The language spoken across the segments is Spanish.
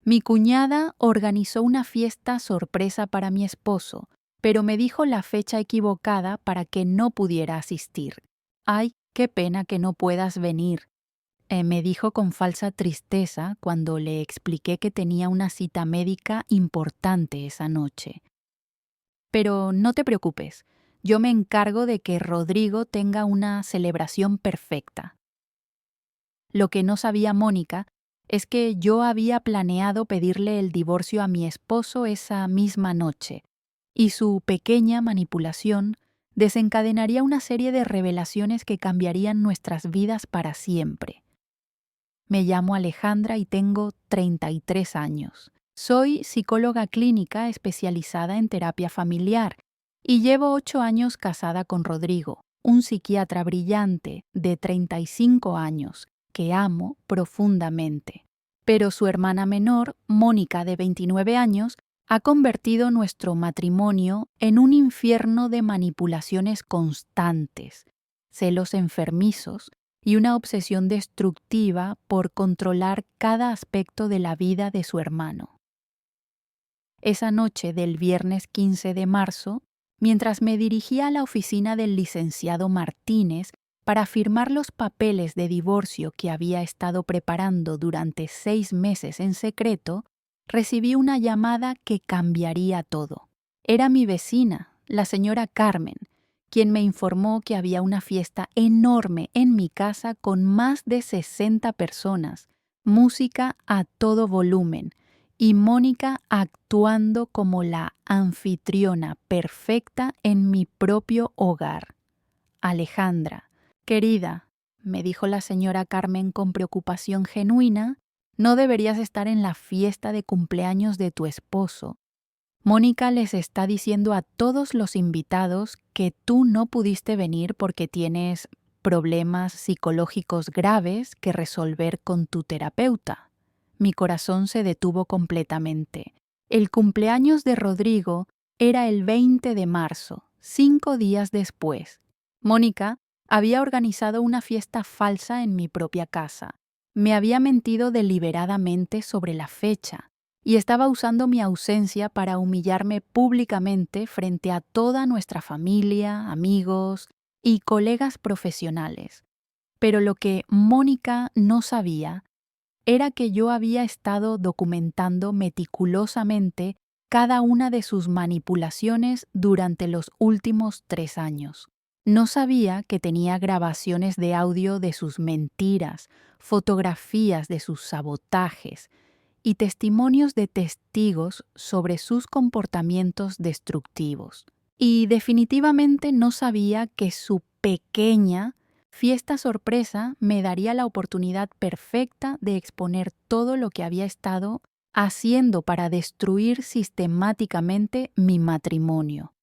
Mi cuñada organizó una fiesta sorpresa para mi esposo, pero me dijo la fecha equivocada para que no pudiera asistir. Ay, qué pena que no puedas venir, me dijo con falsa tristeza cuando le expliqué que tenía una cita médica importante esa noche. Pero no te preocupes, yo me encargo de que Rodrigo tenga una celebración perfecta. Lo que no sabía Mónica es que yo había planeado pedirle el divorcio a mi esposo esa misma noche, y su pequeña manipulación desencadenaría una serie de revelaciones que cambiarían nuestras vidas para siempre. Me llamo Alejandra y tengo 33 años. Soy psicóloga clínica especializada en terapia familiar y llevo 8 años casada con Rodrigo, un psiquiatra brillante de 35 años que amo profundamente. Pero su hermana menor, Mónica, de 29 años, ha convertido nuestro matrimonio en un infierno de manipulaciones constantes, celos enfermizos y una obsesión destructiva por controlar cada aspecto de la vida de su hermano. Esa noche del viernes 15 de marzo, mientras me dirigía a la oficina del licenciado Martínez para firmar los papeles de divorcio que había estado preparando durante 6 meses en secreto, recibí una llamada que cambiaría todo. Era mi vecina, la señora Carmen, quien me informó que había una fiesta enorme en mi casa con más de 60 personas, música a todo volumen, y Mónica actuando como la anfitriona perfecta en mi propio hogar. Alejandra, querida, me dijo la señora Carmen con preocupación genuina, no deberías estar en la fiesta de cumpleaños de tu esposo. Mónica les está diciendo a todos los invitados que tú no pudiste venir porque tienes problemas psicológicos graves que resolver con tu terapeuta. Mi corazón se detuvo completamente. El cumpleaños de Rodrigo era el 20 de marzo, 5 días después. Mónica había organizado una fiesta falsa en mi propia casa. Me había mentido deliberadamente sobre la fecha y estaba usando mi ausencia para humillarme públicamente frente a toda nuestra familia, amigos y colegas profesionales. Pero lo que Mónica no sabía era que yo había estado documentando meticulosamente cada una de sus manipulaciones durante los últimos 3 años. No sabía que tenía grabaciones de audio de sus mentiras, fotografías de sus sabotajes y testimonios de testigos sobre sus comportamientos destructivos. Y definitivamente no sabía que su pequeña fiesta sorpresa me daría la oportunidad perfecta de exponer todo lo que había estado haciendo para destruir sistemáticamente mi matrimonio.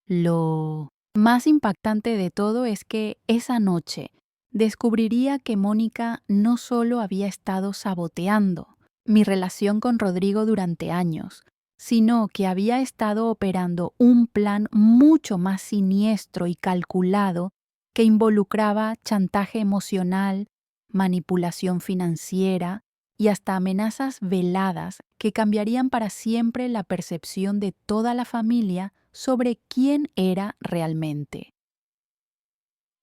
Lo más impactante de todo es que esa noche descubriría que Mónica no solo había estado saboteando mi relación con Rodrigo durante años, sino que había estado operando un plan mucho más siniestro y calculado que involucraba chantaje emocional, manipulación financiera y hasta amenazas veladas que cambiarían para siempre la percepción de toda la familia sobre quién era realmente.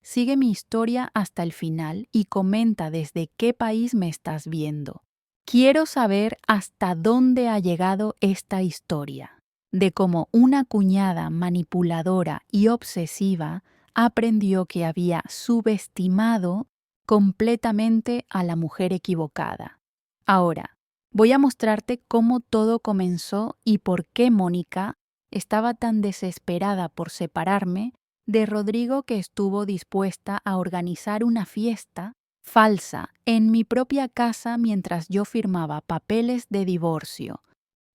Sigue mi historia hasta el final y comenta desde qué país me estás viendo. Quiero saber hasta dónde ha llegado esta historia, de cómo una cuñada manipuladora y obsesiva aprendió que había subestimado completamente a la mujer equivocada. Ahora, voy a mostrarte cómo todo comenzó y por qué Mónica estaba tan desesperada por separarme de Rodrigo que estuvo dispuesta a organizar una fiesta falsa en mi propia casa mientras yo firmaba papeles de divorcio.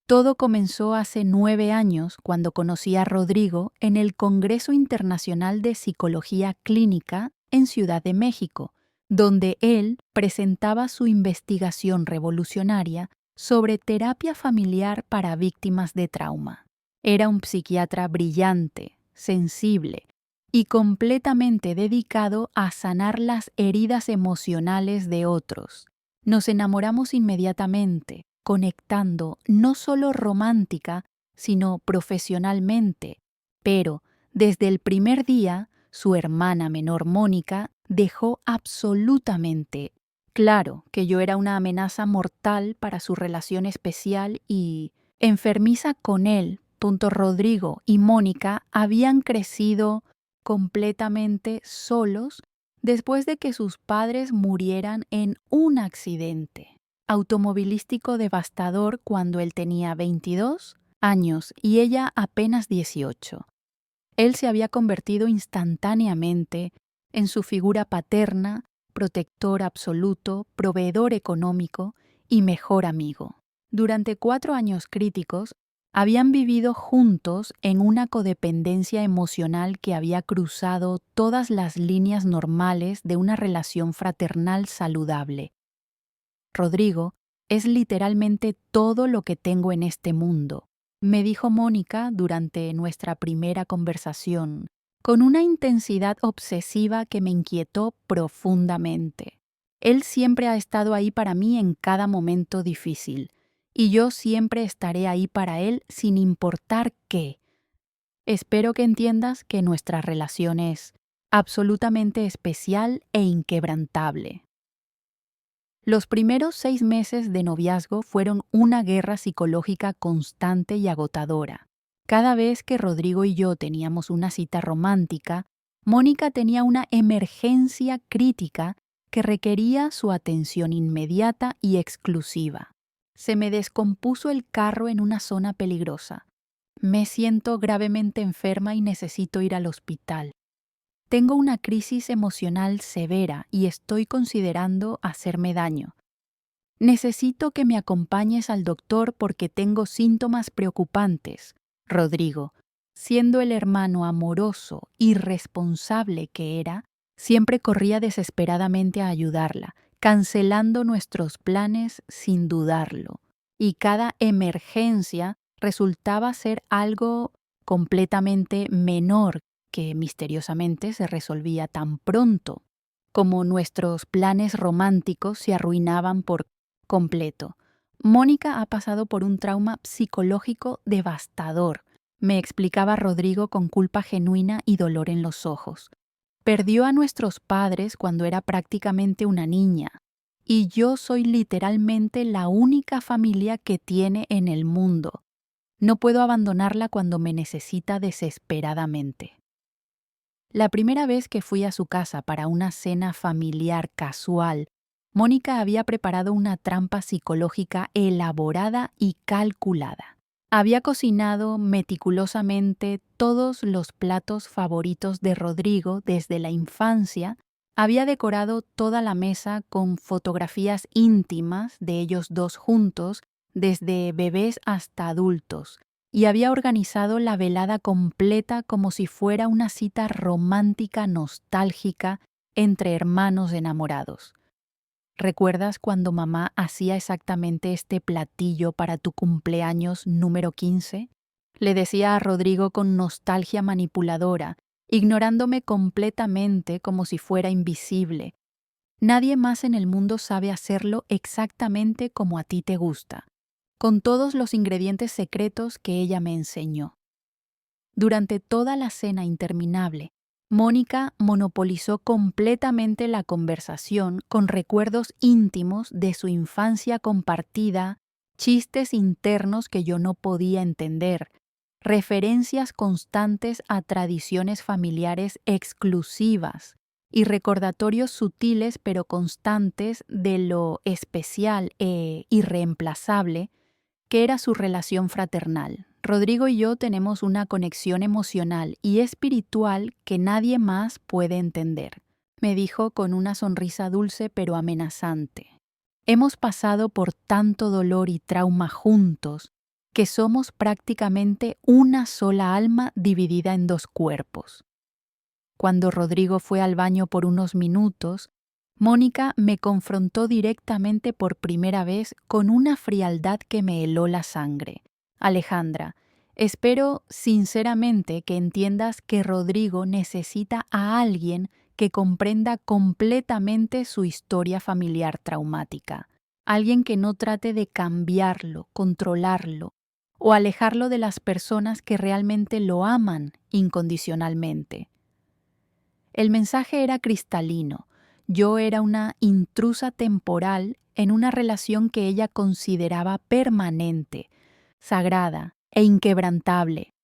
Todo comenzó hace 9 años cuando conocí a Rodrigo en el Congreso Internacional de Psicología Clínica en Ciudad de México, donde él presentaba su investigación revolucionaria sobre terapia familiar para víctimas de trauma. Era un psiquiatra brillante, sensible y completamente dedicado a sanar las heridas emocionales de otros. Nos enamoramos inmediatamente conectando no solo romántica, sino profesionalmente. Pero, desde el primer día, su hermana menor Mónica dejó absolutamente claro que yo era una amenaza mortal para su relación especial y enfermiza con él. Rodrigo y Mónica habían crecido completamente solos después de que sus padres murieran en un accidente automovilístico devastador cuando él tenía 22 años y ella apenas 18. Él se había convertido instantáneamente en su figura paterna, protector absoluto, proveedor económico y mejor amigo. Durante 4 años críticos, habían vivido juntos en una codependencia emocional que había cruzado todas las líneas normales de una relación fraternal saludable. Rodrigo es literalmente todo lo que tengo en este mundo, me dijo Mónica durante nuestra primera conversación, con una intensidad obsesiva que me inquietó profundamente. Él siempre ha estado ahí para mí en cada momento difícil, y yo siempre estaré ahí para él sin importar qué. Espero que entiendas que nuestra relación es absolutamente especial e inquebrantable. Los primeros 6 meses de noviazgo fueron una guerra psicológica constante y agotadora. Cada vez que Rodrigo y yo teníamos una cita romántica, Mónica tenía una emergencia crítica que requería su atención inmediata y exclusiva. Se me descompuso el carro en una zona peligrosa. Me siento gravemente enferma y necesito ir al hospital. Tengo una crisis emocional severa y estoy considerando hacerme daño. Necesito que me acompañes al doctor porque tengo síntomas preocupantes. Rodrigo, siendo el hermano amoroso y responsable que era, siempre corría desesperadamente a ayudarla, cancelando nuestros planes sin dudarlo. Y cada emergencia resultaba ser algo completamente menor que misteriosamente se resolvía tan pronto, como nuestros planes románticos se arruinaban por completo. Mónica ha pasado por un trauma psicológico devastador, me explicaba Rodrigo con culpa genuina y dolor en los ojos. Perdió a nuestros padres cuando era prácticamente una niña, y yo soy literalmente la única familia que tiene en el mundo. No puedo abandonarla cuando me necesita desesperadamente. La primera vez que fui a su casa para una cena familiar casual, Mónica había preparado una trampa psicológica elaborada y calculada. Había cocinado meticulosamente todos los platos favoritos de Rodrigo desde la infancia, había decorado toda la mesa con fotografías íntimas de ellos dos juntos, desde bebés hasta adultos, y había organizado la velada completa como si fuera una cita romántica nostálgica entre hermanos enamorados. ¿Recuerdas cuando mamá hacía exactamente este platillo para tu cumpleaños número 15? Le decía a Rodrigo con nostalgia manipuladora, ignorándome completamente como si fuera invisible. Nadie más en el mundo sabe hacerlo exactamente como a ti te gusta, con todos los ingredientes secretos que ella me enseñó. Durante toda la cena interminable, Mónica monopolizó completamente la conversación con recuerdos íntimos de su infancia compartida, chistes internos que yo no podía entender, referencias constantes a tradiciones familiares exclusivas y recordatorios sutiles pero constantes de lo especial e irreemplazable que era su relación fraternal. Rodrigo y yo tenemos una conexión emocional y espiritual que nadie más puede entender, me dijo con una sonrisa dulce pero amenazante. Hemos pasado por tanto dolor y trauma juntos que somos prácticamente una sola alma dividida en 2 cuerpos. Cuando Rodrigo fue al baño por unos minutos, Mónica me confrontó directamente por primera vez con una frialdad que me heló la sangre. Alejandra, espero sinceramente que entiendas que Rodrigo necesita a alguien que comprenda completamente su historia familiar traumática. alguien que no trate de cambiarlo, controlarlo o alejarlo de las personas que realmente lo aman incondicionalmente. El mensaje era cristalino. Yo era una intrusa temporal en una relación que ella consideraba permanente, sagrada e inquebrantable.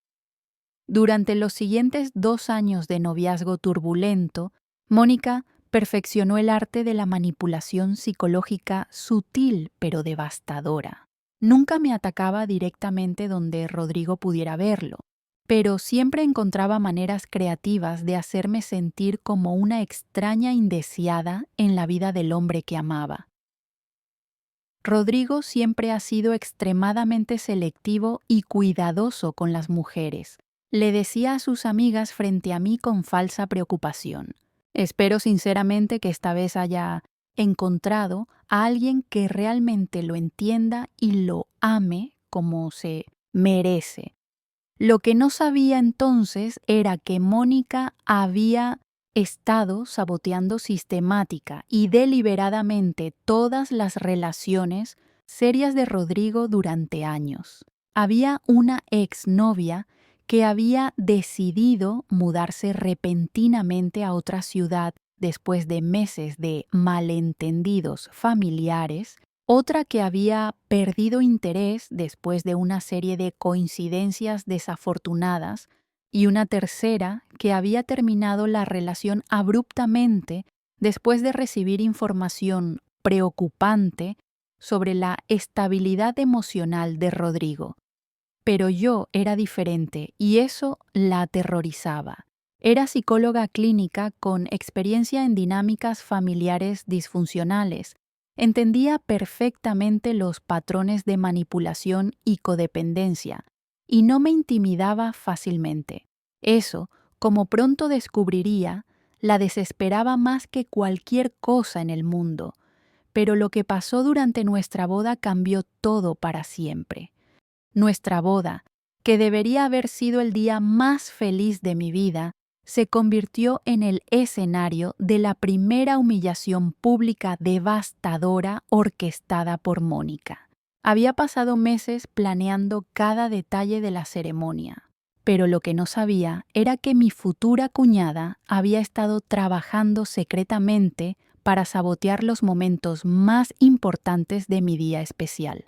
Durante los siguientes 2 años de noviazgo turbulento, Mónica perfeccionó el arte de la manipulación psicológica sutil pero devastadora. Nunca me atacaba directamente donde Rodrigo pudiera verlo, pero siempre encontraba maneras creativas de hacerme sentir como una extraña indeseada en la vida del hombre que amaba. Rodrigo siempre ha sido extremadamente selectivo y cuidadoso con las mujeres. Le decía a sus amigas frente a mí con falsa preocupación. Espero sinceramente que esta vez haya encontrado a alguien que realmente lo entienda y lo ame como se merece. Lo que no sabía entonces era que Mónica había estado saboteando sistemática y deliberadamente todas las relaciones serias de Rodrigo durante años. Había una exnovia que había decidido mudarse repentinamente a otra ciudad después de meses de malentendidos familiares, otra que había perdido interés después de una serie de coincidencias desafortunadas y una tercera que había terminado la relación abruptamente después de recibir información preocupante sobre la estabilidad emocional de Rodrigo. Pero yo era diferente y eso la aterrorizaba. Era psicóloga clínica con experiencia en dinámicas familiares disfuncionales. Entendía perfectamente los patrones de manipulación y codependencia, y no me intimidaba fácilmente. Eso, como pronto descubriría, la desesperaba más que cualquier cosa en el mundo. Pero lo que pasó durante nuestra boda cambió todo para siempre. Nuestra boda, que debería haber sido el día más feliz de mi vida, se convirtió en el escenario de la primera humillación pública devastadora orquestada por Mónica. Había pasado meses planeando cada detalle de la ceremonia, pero lo que no sabía era que mi futura cuñada había estado trabajando secretamente para sabotear los momentos más importantes de mi día especial.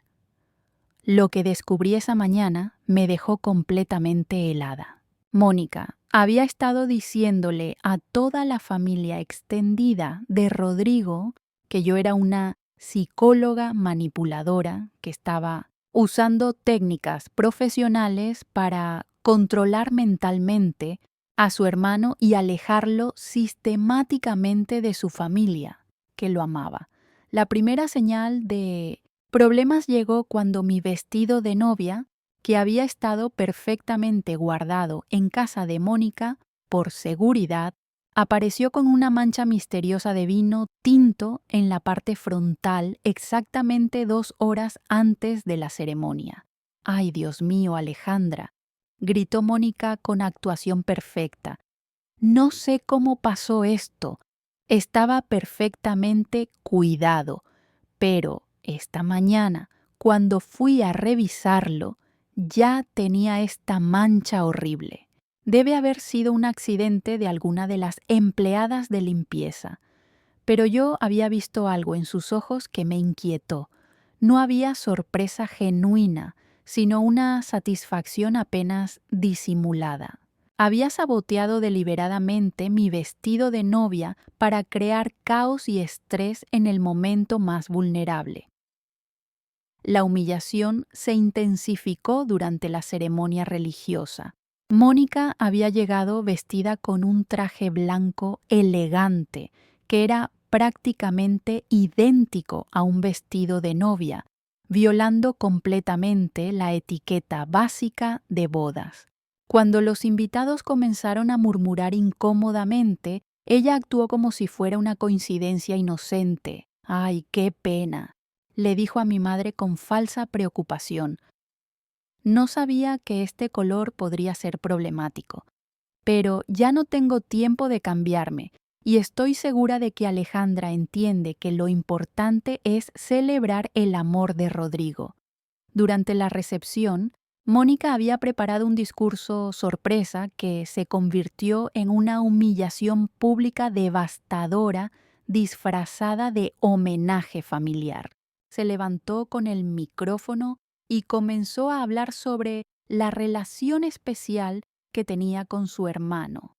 Lo que descubrí esa mañana me dejó completamente helada. Mónica había estado diciéndole a toda la familia extendida de Rodrigo que yo era una psicóloga manipuladora que estaba usando técnicas profesionales para controlar mentalmente a su hermano y alejarlo sistemáticamente de su familia, que lo amaba. La primera señal de problemas llegó cuando mi vestido de novia, que había estado perfectamente guardado en casa de Mónica por seguridad, apareció con una mancha misteriosa de vino tinto en la parte frontal exactamente 2 horas antes de la ceremonia. ¡Ay, Dios mío, Alejandra!, gritó Mónica con actuación perfecta. No sé cómo pasó esto. Estaba perfectamente cuidado, pero esta mañana, cuando fui a revisarlo, ya tenía esta mancha horrible. Debe haber sido un accidente de alguna de las empleadas de limpieza. Pero yo había visto algo en sus ojos que me inquietó. No había sorpresa genuina, sino una satisfacción apenas disimulada. Había saboteado deliberadamente mi vestido de novia para crear caos y estrés en el momento más vulnerable. La humillación se intensificó durante la ceremonia religiosa. Mónica había llegado vestida con un traje blanco elegante, que era prácticamente idéntico a un vestido de novia, violando completamente la etiqueta básica de bodas. Cuando los invitados comenzaron a murmurar incómodamente, ella actuó como si fuera una coincidencia inocente. ¡Ay, qué pena!, le dijo a mi madre con falsa preocupación. No sabía que este color podría ser problemático. Pero ya no tengo tiempo de cambiarme. y estoy segura de que Alejandra entiende que lo importante es celebrar el amor de Rodrigo. Durante la recepción, Mónica había preparado un discurso sorpresa que se convirtió en una humillación pública devastadora disfrazada de homenaje familiar. Se levantó con el micrófono y comenzó a hablar sobre la relación especial que tenía con su hermano.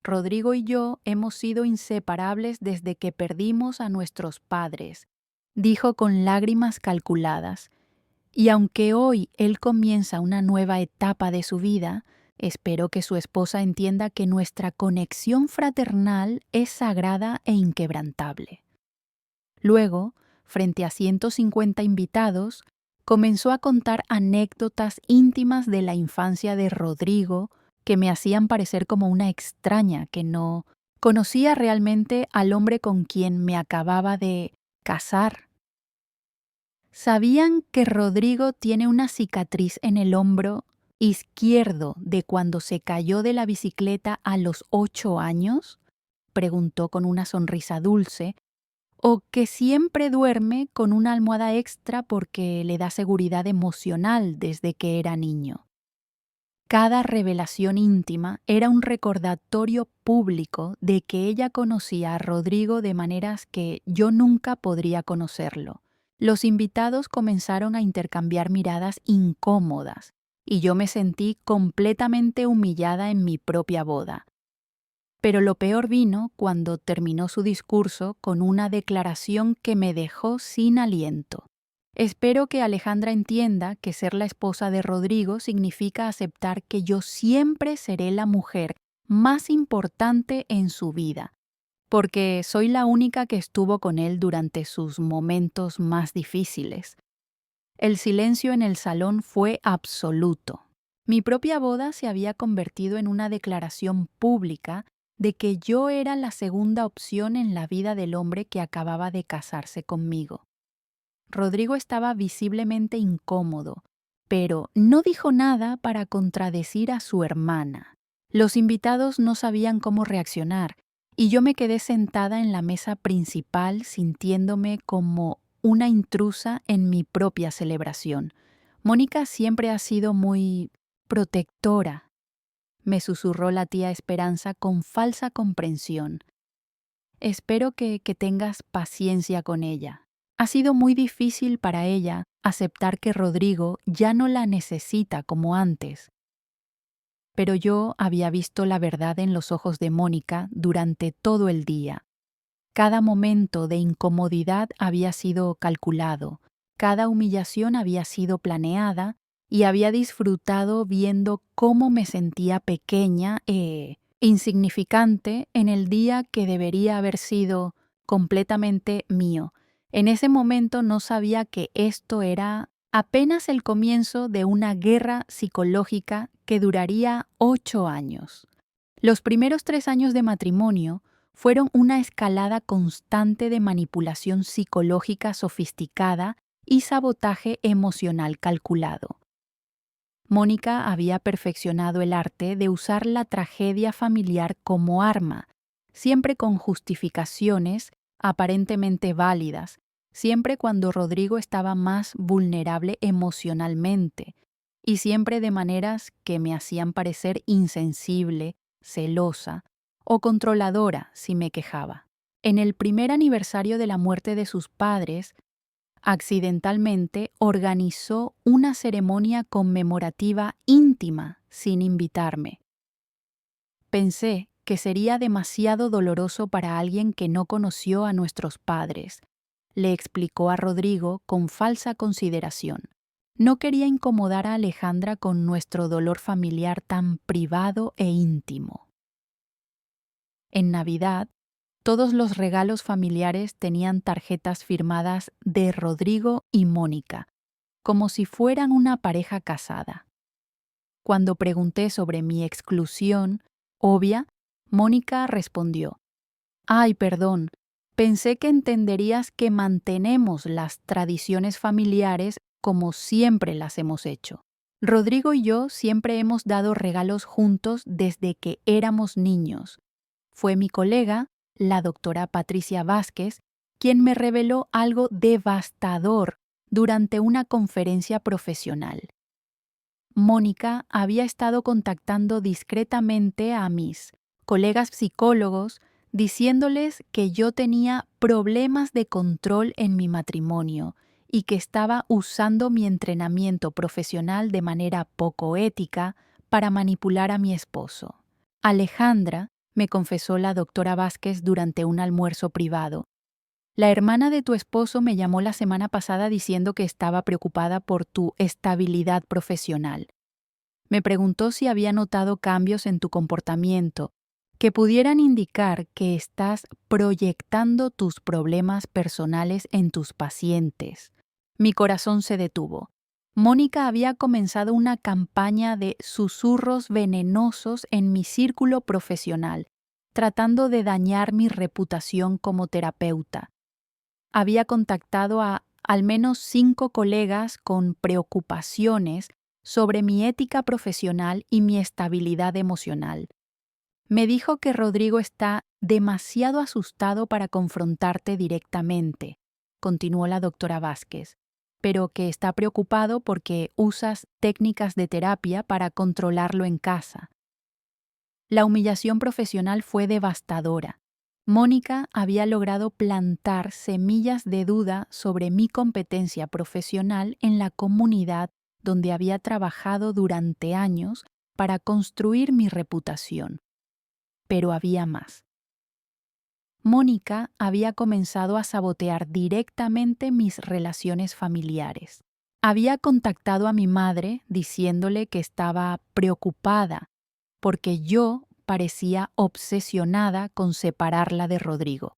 Rodrigo y yo hemos sido inseparables desde que perdimos a nuestros padres, dijo con lágrimas calculadas. Y aunque hoy él comienza una nueva etapa de su vida, espero que su esposa entienda que nuestra conexión fraternal es sagrada e inquebrantable. Luego, frente a 150 invitados, comenzó a contar anécdotas íntimas de la infancia de Rodrigo que me hacían parecer como una extraña que no conocía realmente al hombre con quien me acababa de casar. ¿Sabían que Rodrigo tiene una cicatriz en el hombro izquierdo de cuando se cayó de la bicicleta a los 8 años? Preguntó con una sonrisa dulce. ¿O que siempre duerme con una almohada extra porque le da seguridad emocional desde que era niño? Cada revelación íntima era un recordatorio público de que ella conocía a Rodrigo de maneras que yo nunca podría conocerlo. Los invitados comenzaron a intercambiar miradas incómodas y yo me sentí completamente humillada en mi propia boda. Pero lo peor vino cuando terminó su discurso con una declaración que me dejó sin aliento. Espero que Alejandra entienda que ser la esposa de Rodrigo significa aceptar que yo siempre seré la mujer más importante en su vida, porque soy la única que estuvo con él durante sus momentos más difíciles. El silencio en el salón fue absoluto. Mi propia boda se había convertido en una declaración pública de que yo era la segunda opción en la vida del hombre que acababa de casarse conmigo. Rodrigo estaba visiblemente incómodo, pero no dijo nada para contradecir a su hermana. Los invitados no sabían cómo reaccionar, y yo me quedé sentada en la mesa principal sintiéndome como una intrusa en mi propia celebración. Mónica siempre ha sido muy protectora, me susurró la tía Esperanza con falsa comprensión. Espero que tengas paciencia con ella. Ha sido muy difícil para ella aceptar que Rodrigo ya no la necesita como antes. Pero yo había visto la verdad en los ojos de Mónica durante todo el día. Cada momento de incomodidad había sido calculado, cada humillación había sido planeada y había disfrutado viendo cómo me sentía pequeña e insignificante en el día que debería haber sido completamente mío. En ese momento no sabía que esto era apenas el comienzo de una guerra psicológica que duraría 8 años. Los primeros 3 años de matrimonio fueron una escalada constante de manipulación psicológica sofisticada y sabotaje emocional calculado. Mónica había perfeccionado el arte de usar la tragedia familiar como arma, siempre con justificaciones aparentemente válidas, siempre cuando Rodrigo estaba más vulnerable emocionalmente, y siempre de maneras que me hacían parecer insensible, celosa o controladora si me quejaba. En el primer aniversario de la muerte de sus padres, accidentalmente organizó una ceremonia conmemorativa íntima sin invitarme. Pensé que sería demasiado doloroso para alguien que no conoció a nuestros padres, le explicó a Rodrigo con falsa consideración. No quería incomodar a Alejandra con nuestro dolor familiar tan privado e íntimo. En Navidad, todos los regalos familiares tenían tarjetas firmadas de Rodrigo y Mónica, como si fueran una pareja casada. Cuando pregunté sobre mi exclusión obvia, Mónica respondió: «Ay, perdón, pensé que entenderías que mantenemos las tradiciones familiares como siempre las hemos hecho. Rodrigo y yo siempre hemos dado regalos juntos desde que éramos niños. Fue mi colega la doctora Patricia Vázquez, quien me reveló algo devastador durante una conferencia profesional. Mónica había estado contactando discretamente a mis colegas psicólogos diciéndoles que yo tenía problemas de control en mi matrimonio y que estaba usando mi entrenamiento profesional de manera poco ética para manipular a mi esposo. Alejandra, me confesó la doctora Vázquez durante un almuerzo privado, la hermana de tu esposo me llamó la semana pasada diciendo que estaba preocupada por tu estabilidad profesional. Me preguntó si había notado cambios en tu comportamiento que pudieran indicar que estás proyectando tus problemas personales en tus pacientes. Mi corazón se detuvo. Mónica había comenzado una campaña de susurros venenosos en mi círculo profesional, tratando de dañar mi reputación como terapeuta. Había contactado a al menos 5 colegas con preocupaciones sobre mi ética profesional y mi estabilidad emocional. Me dijo que Rodrigo está demasiado asustado para confrontarte directamente, continuó la doctora Vázquez, pero que está preocupado porque usas técnicas de terapia para controlarlo en casa. La humillación profesional fue devastadora. Mónica había logrado plantar semillas de duda sobre mi competencia profesional en la comunidad donde había trabajado durante años para construir mi reputación. Pero había más. Mónica había comenzado a sabotear directamente mis relaciones familiares. Había contactado a mi madre diciéndole que estaba preocupada porque yo parecía obsesionada con separarla de Rodrigo.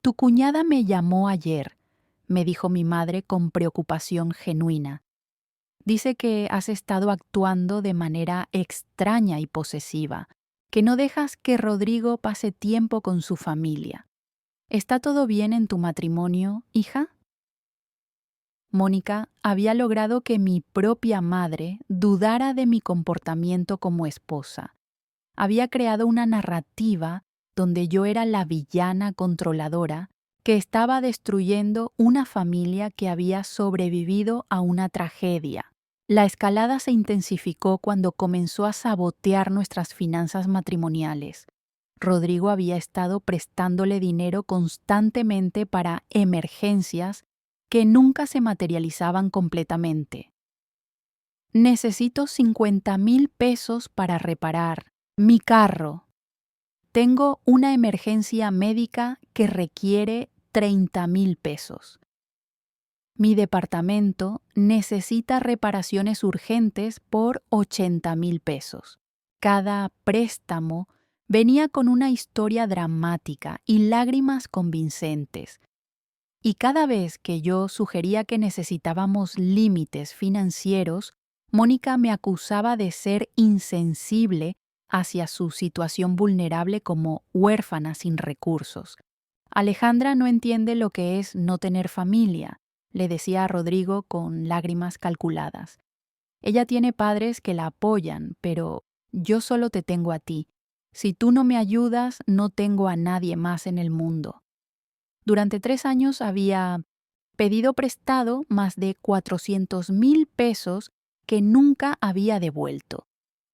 Tu cuñada me llamó ayer, me dijo mi madre con preocupación genuina. Dice que has estado actuando de manera extraña y posesiva, que no dejas que Rodrigo pase tiempo con su familia. ¿Está todo bien en tu matrimonio, hija? Mónica había logrado que mi propia madre dudara de mi comportamiento como esposa. Había creado una narrativa donde yo era la villana controladora que estaba destruyendo una familia que había sobrevivido a una tragedia. La escalada se intensificó cuando comenzó a sabotear nuestras finanzas matrimoniales. Rodrigo había estado prestándole dinero constantemente para emergencias que nunca se materializaban completamente. Necesito 50,000 pesos para reparar mi carro. Tengo una emergencia médica que requiere 30,000 pesos. Mi departamento necesita reparaciones urgentes por 80,000 pesos. Cada préstamo venía con una historia dramática y lágrimas convincentes. Y cada vez que yo sugería que necesitábamos límites financieros, Mónica me acusaba de ser insensible hacia su situación vulnerable como huérfana sin recursos. Alejandra no entiende lo que es no tener familia, le decía a Rodrigo con lágrimas calculadas. Ella tiene padres que la apoyan, pero yo solo te tengo a ti. Si tú no me ayudas, no tengo a nadie más en el mundo. Durante 3 años había pedido prestado más de 400,000 pesos que nunca había devuelto.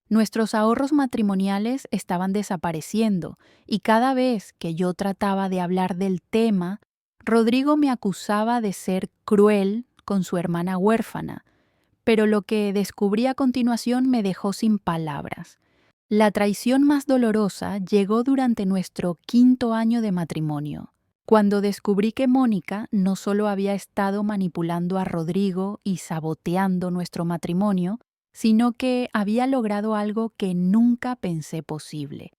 Nuestros ahorros matrimoniales estaban desapareciendo y cada vez que yo trataba de hablar del tema, Rodrigo me acusaba de ser cruel con su hermana huérfana, pero lo que descubrí a continuación me dejó sin palabras. La traición más dolorosa llegó durante nuestro 5.º año de matrimonio, cuando descubrí que Mónica no solo había estado manipulando a Rodrigo y saboteando nuestro matrimonio, sino que había logrado algo que nunca pensé posible.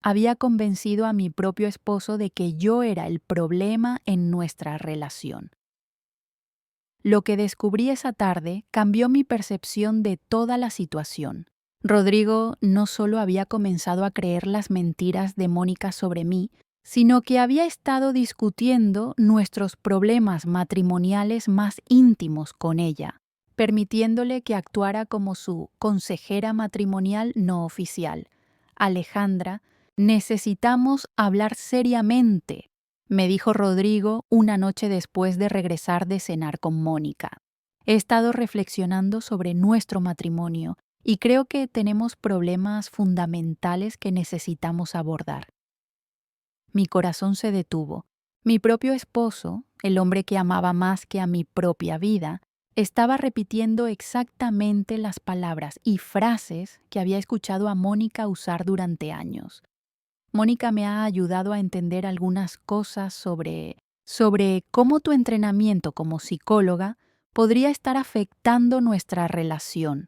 Había convencido a mi propio esposo de que yo era el problema en nuestra relación. Lo que descubrí esa tarde cambió mi percepción de toda la situación. Rodrigo no solo había comenzado a creer las mentiras de Mónica sobre mí, sino que había estado discutiendo nuestros problemas matrimoniales más íntimos con ella, permitiéndole que actuara como su consejera matrimonial no oficial. Alejandra Necesitamos hablar seriamente, me dijo Rodrigo una noche después de regresar de cenar con Mónica. He estado reflexionando sobre nuestro matrimonio y creo que tenemos problemas fundamentales que necesitamos abordar. Mi corazón se detuvo. Mi propio esposo, el hombre que amaba más que a mi propia vida, estaba repitiendo exactamente las palabras y frases que había escuchado a Mónica usar durante años. Mónica me ha ayudado a entender algunas cosas sobre cómo tu entrenamiento como psicóloga podría estar afectando nuestra relación,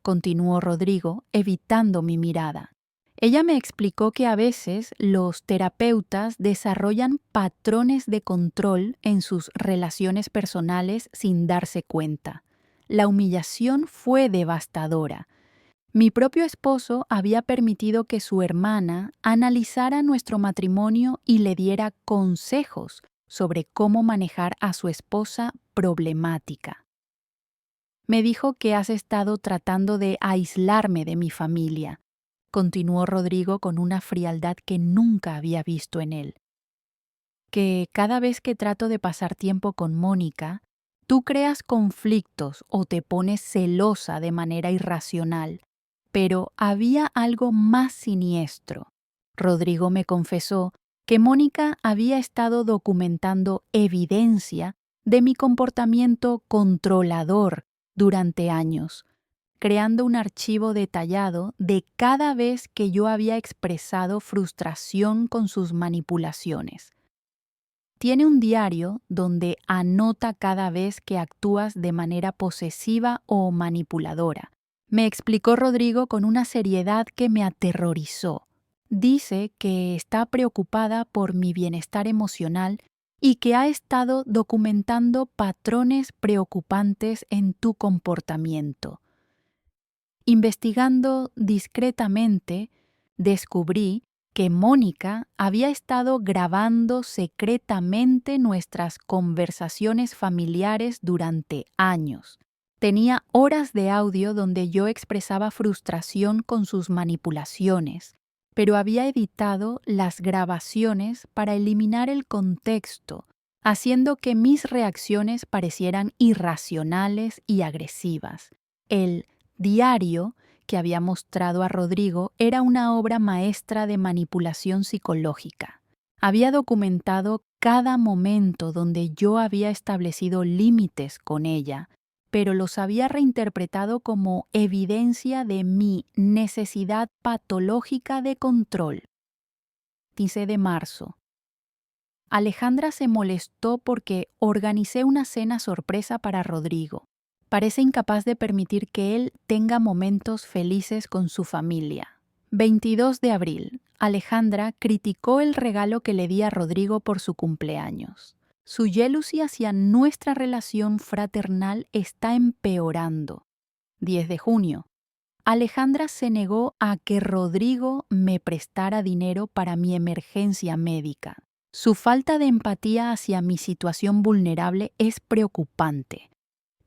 continuó Rodrigo, evitando mi mirada. Ella me explicó que a veces los terapeutas desarrollan patrones de control en sus relaciones personales sin darse cuenta. La humillación fue devastadora. Mi propio esposo había permitido que su hermana analizara nuestro matrimonio y le diera consejos sobre cómo manejar a su esposa problemática. Me dijo que has estado tratando de aislarme de mi familia, continuó Rodrigo con una frialdad que nunca había visto en él. Que cada vez que trato de pasar tiempo con Mónica, tú creas conflictos o te pones celosa de manera irracional. Pero había algo más siniestro. Rodrigo me confesó que Mónica había estado documentando evidencia de mi comportamiento controlador durante años, creando un archivo detallado de cada vez que yo había expresado frustración con sus manipulaciones. Tiene un diario donde anota cada vez que actúas de manera posesiva o manipuladora. Me explicó Rodrigo con una seriedad que me aterrorizó. Dice que está preocupada por mi bienestar emocional y que ha estado documentando patrones preocupantes en tu comportamiento. Investigando discretamente, descubrí que Mónica había estado grabando secretamente nuestras conversaciones familiares durante años. Tenía horas de audio donde yo expresaba frustración con sus manipulaciones, pero había editado las grabaciones para eliminar el contexto, haciendo que mis reacciones parecieran irracionales y agresivas. El diario que había mostrado a Rodrigo era una obra maestra de manipulación psicológica. Había documentado cada momento donde yo había establecido límites con ella, pero los había reinterpretado como evidencia de mi necesidad patológica de control. 15 de marzo. Alejandra se molestó porque organicé una cena sorpresa para Rodrigo. Parece incapaz de permitir que él tenga momentos felices con su familia. 22 de abril. Alejandra criticó el regalo que le di a Rodrigo por su cumpleaños. Su jealousy hacia nuestra relación fraternal está empeorando. 10 de junio. Alejandra se negó a que Rodrigo me prestara dinero para mi emergencia médica. Su falta de empatía hacia mi situación vulnerable es preocupante.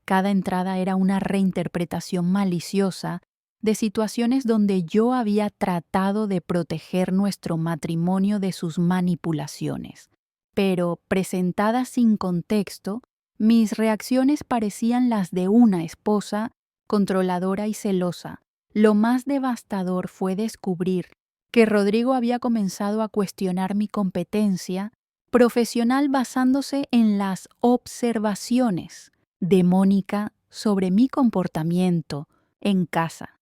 Cada entrada era una reinterpretación maliciosa de situaciones donde yo había tratado de proteger nuestro matrimonio de sus manipulaciones. Pero, presentadas sin contexto, mis reacciones parecían las de una esposa controladora y celosa. Lo más devastador fue descubrir que Rodrigo había comenzado a cuestionar mi competencia profesional basándose en las observaciones de Mónica sobre mi comportamiento en casa.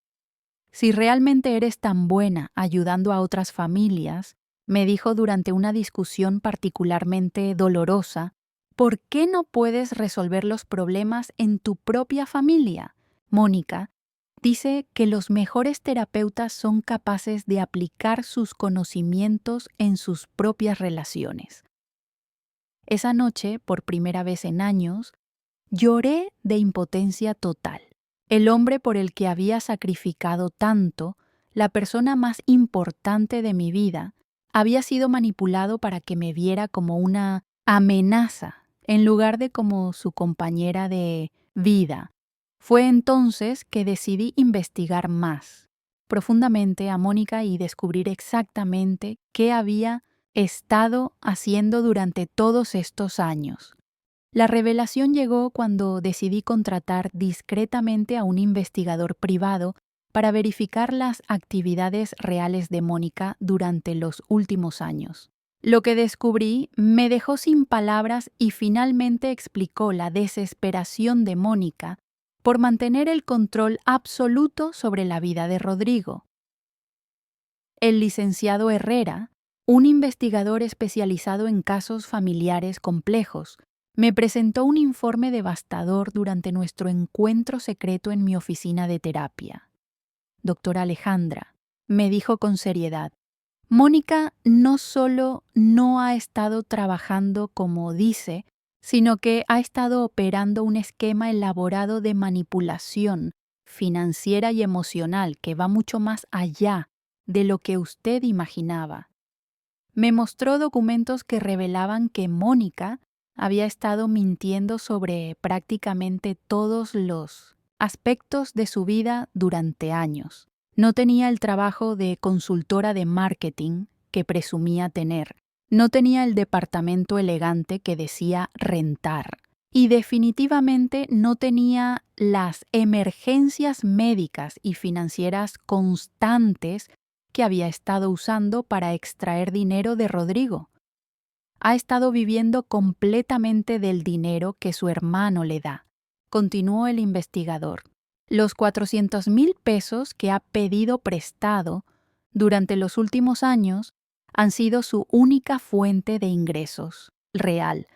Si realmente eres tan buena ayudando a otras familias, me dijo durante una discusión particularmente dolorosa, ¿por qué no puedes resolver los problemas en tu propia familia? Mónica dice que los mejores terapeutas son capaces de aplicar sus conocimientos en sus propias relaciones. Esa noche, por primera vez en años, lloré de impotencia total. El hombre por el que había sacrificado tanto, la persona más importante de mi vida, había sido manipulado para que me viera como una amenaza en lugar de como su compañera de vida. Fue entonces que decidí investigar más. profundamente a Mónica y descubrir exactamente qué había estado haciendo durante todos estos años. La revelación llegó cuando decidí contratar discretamente a un investigador privado para verificar las actividades reales de Mónica durante los últimos años. Lo que descubrí me dejó sin palabras y finalmente explicó la desesperación de Mónica por mantener el control absoluto sobre la vida de Rodrigo. El licenciado Herrera, un investigador especializado en casos familiares complejos, me presentó un informe devastador durante nuestro encuentro secreto en mi oficina de terapia. Doctora Alejandra, me dijo con seriedad, Mónica no solo no ha estado trabajando como dice, sino que ha estado operando un esquema elaborado de manipulación financiera y emocional que va mucho más allá de lo que usted imaginaba. Me mostró documentos que revelaban que Mónica había estado mintiendo sobre prácticamente todos los aspectos de su vida durante años. No tenía el trabajo de consultora de marketing que presumía tener. No tenía el departamento elegante que decía rentar. Y definitivamente no tenía las emergencias médicas y financieras constantes que había estado usando para extraer dinero de Rodrigo. Ha estado viviendo completamente del dinero que su hermano le da, continuó el investigador. Los 400,000 pesos que ha pedido prestado durante los últimos años han sido su única fuente de ingresos real,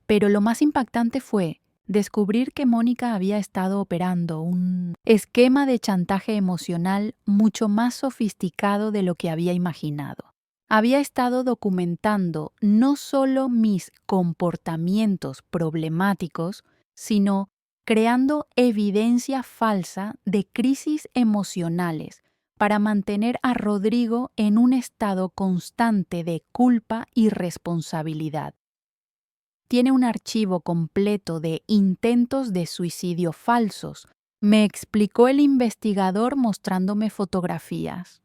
pero lo más impactante fue descubrir que Mónica había estado operando un esquema de chantaje emocional mucho más sofisticado de lo que había imaginado. Había estado documentando no solo mis comportamientos problemáticos, sino creando evidencia falsa de crisis emocionales para mantener a Rodrigo en un estado constante de culpa y responsabilidad. Tiene un archivo completo de intentos de suicidio falsos, me explicó el investigador mostrándome fotografías.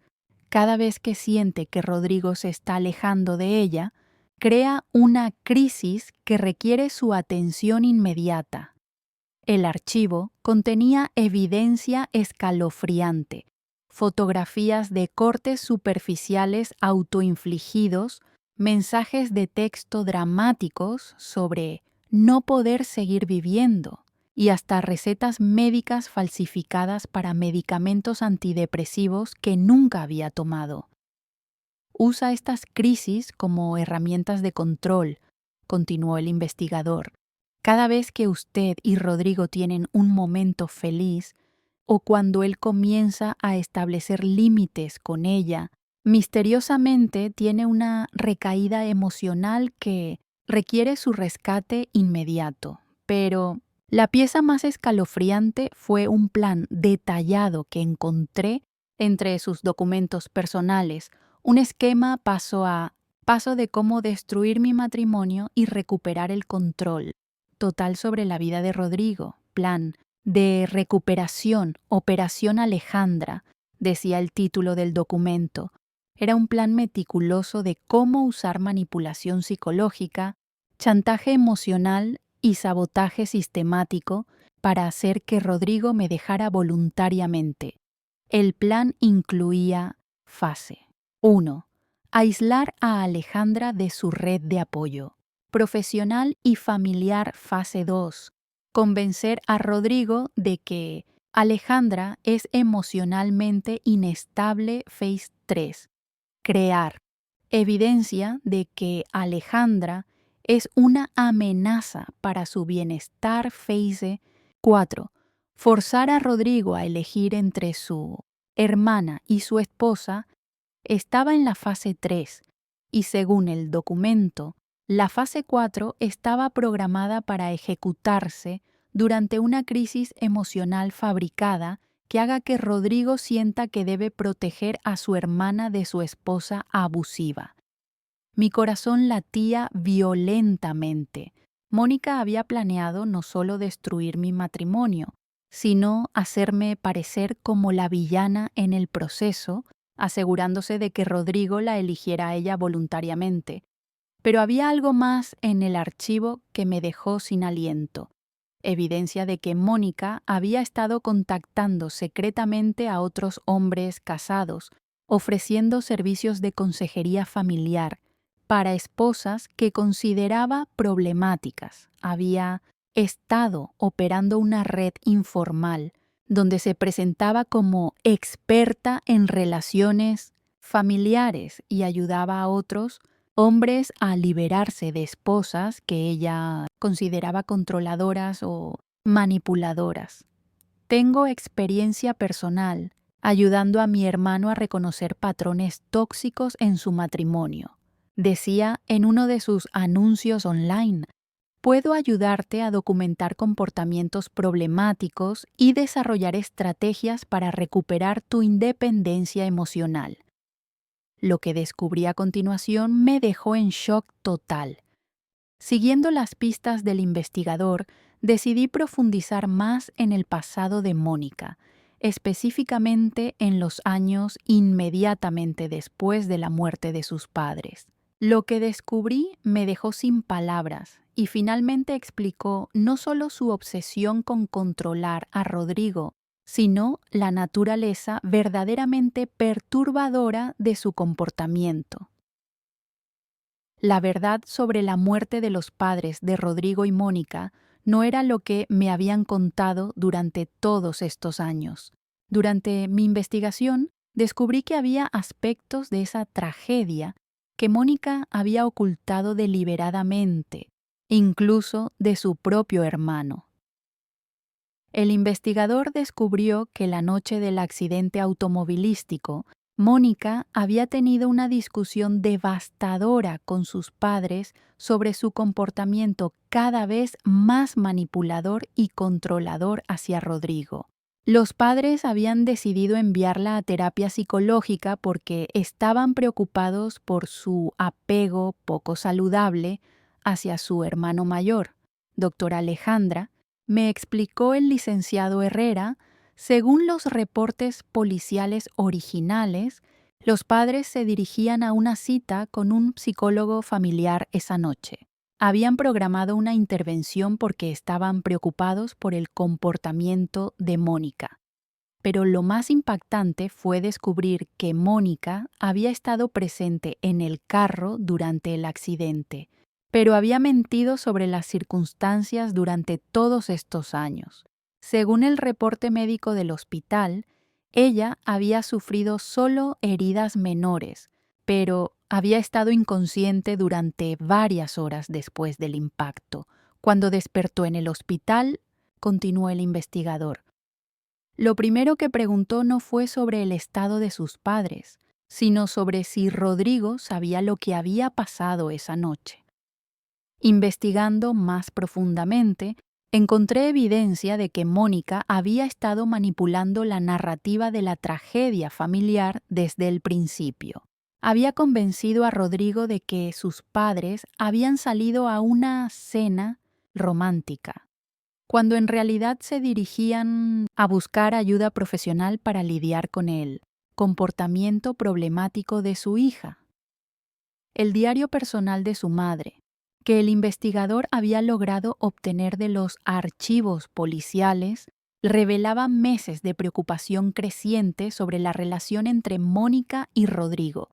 Cada vez que siente que Rodrigo se está alejando de ella, crea una crisis que requiere su atención inmediata. El archivo contenía evidencia escalofriante, fotografías de cortes superficiales autoinfligidos, mensajes de texto dramáticos sobre no poder seguir viviendo y hasta recetas médicas falsificadas para medicamentos antidepresivos que nunca había tomado. Usa estas crisis como herramientas de control, continuó el investigador. Cada vez que usted y Rodrigo tienen un momento feliz o cuando él comienza a establecer límites con ella, misteriosamente tiene una recaída emocional que requiere su rescate inmediato. Pero la pieza más escalofriante fue un plan detallado que encontré entre sus documentos personales, un esquema paso a paso de cómo destruir mi matrimonio y recuperar el control total sobre la vida de Rodrigo. Plan de recuperación, Operación Alejandra, decía el título del documento. Era un plan meticuloso de cómo usar manipulación psicológica, chantaje emocional y sabotaje sistemático para hacer que Rodrigo me dejara voluntariamente. El plan incluía fase 1. Aislar a Alejandra de su red de apoyo. Profesional y familiar fase 2. Convencer a Rodrigo de que Alejandra es emocionalmente inestable phase 3. Crear evidencia de que Alejandra es una amenaza para su bienestar phase 4. Forzar a Rodrigo a elegir entre su hermana y su esposa estaba en la fase 3 y según el documento, la fase 4 estaba programada para ejecutarse durante una crisis emocional fabricada que haga que Rodrigo sienta que debe proteger a su hermana de su esposa abusiva. Mi corazón latía violentamente. Mónica había planeado no solo destruir mi matrimonio, sino hacerme parecer como la villana en el proceso, asegurándose de que Rodrigo la eligiera a ella voluntariamente. Pero había algo más en el archivo que me dejó sin aliento. Evidencia de que Mónica había estado contactando secretamente a otros hombres casados, ofreciendo servicios de consejería familiar para esposas que consideraba problemáticas. Había estado operando una red informal donde se presentaba como experta en relaciones familiares y ayudaba a otros hombres a liberarse de esposas que ella consideraba controladoras o manipuladoras. Tengo experiencia personal ayudando a mi hermano a reconocer patrones tóxicos en su matrimonio. Decía en uno de sus anuncios online: puedo ayudarte a documentar comportamientos problemáticos y desarrollar estrategias para recuperar tu independencia emocional. Lo que descubrí a continuación me dejó en shock total. Siguiendo las pistas del investigador, decidí profundizar más en el pasado de Mónica, específicamente en los años inmediatamente después de la muerte de sus padres. Lo que descubrí me dejó sin palabras y finalmente explicó no solo su obsesión con controlar a Rodrigo, sino la naturaleza verdaderamente perturbadora de su comportamiento. La verdad sobre la muerte de los padres de Rodrigo y Mónica no era lo que me habían contado durante todos estos años. Durante mi investigación, descubrí que había aspectos de esa tragedia que Mónica había ocultado deliberadamente, incluso de su propio hermano. El investigador descubrió que la noche del accidente automovilístico, Mónica había tenido una discusión devastadora con sus padres sobre su comportamiento cada vez más manipulador y controlador hacia Rodrigo. Los padres habían decidido enviarla a terapia psicológica porque estaban preocupados por su apego poco saludable hacia su hermano mayor. Doctora Alejandra, me explicó el licenciado Herrera, según los reportes policiales originales, los padres se dirigían a una cita con un psicólogo familiar esa noche. Habían programado una intervención porque estaban preocupados por el comportamiento de Mónica. Pero lo más impactante fue descubrir que Mónica había estado presente en el carro durante el accidente, pero había mentido sobre las circunstancias durante todos estos años. Según el reporte médico del hospital, ella había sufrido solo heridas menores, pero había estado inconsciente durante varias horas después del impacto. Cuando despertó en el hospital, continuó el investigador, lo primero que preguntó no fue sobre el estado de sus padres, sino sobre si Rodrigo sabía lo que había pasado esa noche. Investigando más profundamente, encontré evidencia de que Mónica había estado manipulando la narrativa de la tragedia familiar desde el principio. Había convencido a Rodrigo de que sus padres habían salido a una cena romántica, cuando en realidad se dirigían a buscar ayuda profesional para lidiar con el comportamiento problemático de su hija. El diario personal de su madre, que el investigador había logrado obtener de los archivos policiales, revelaba meses de preocupación creciente sobre la relación entre Mónica y Rodrigo.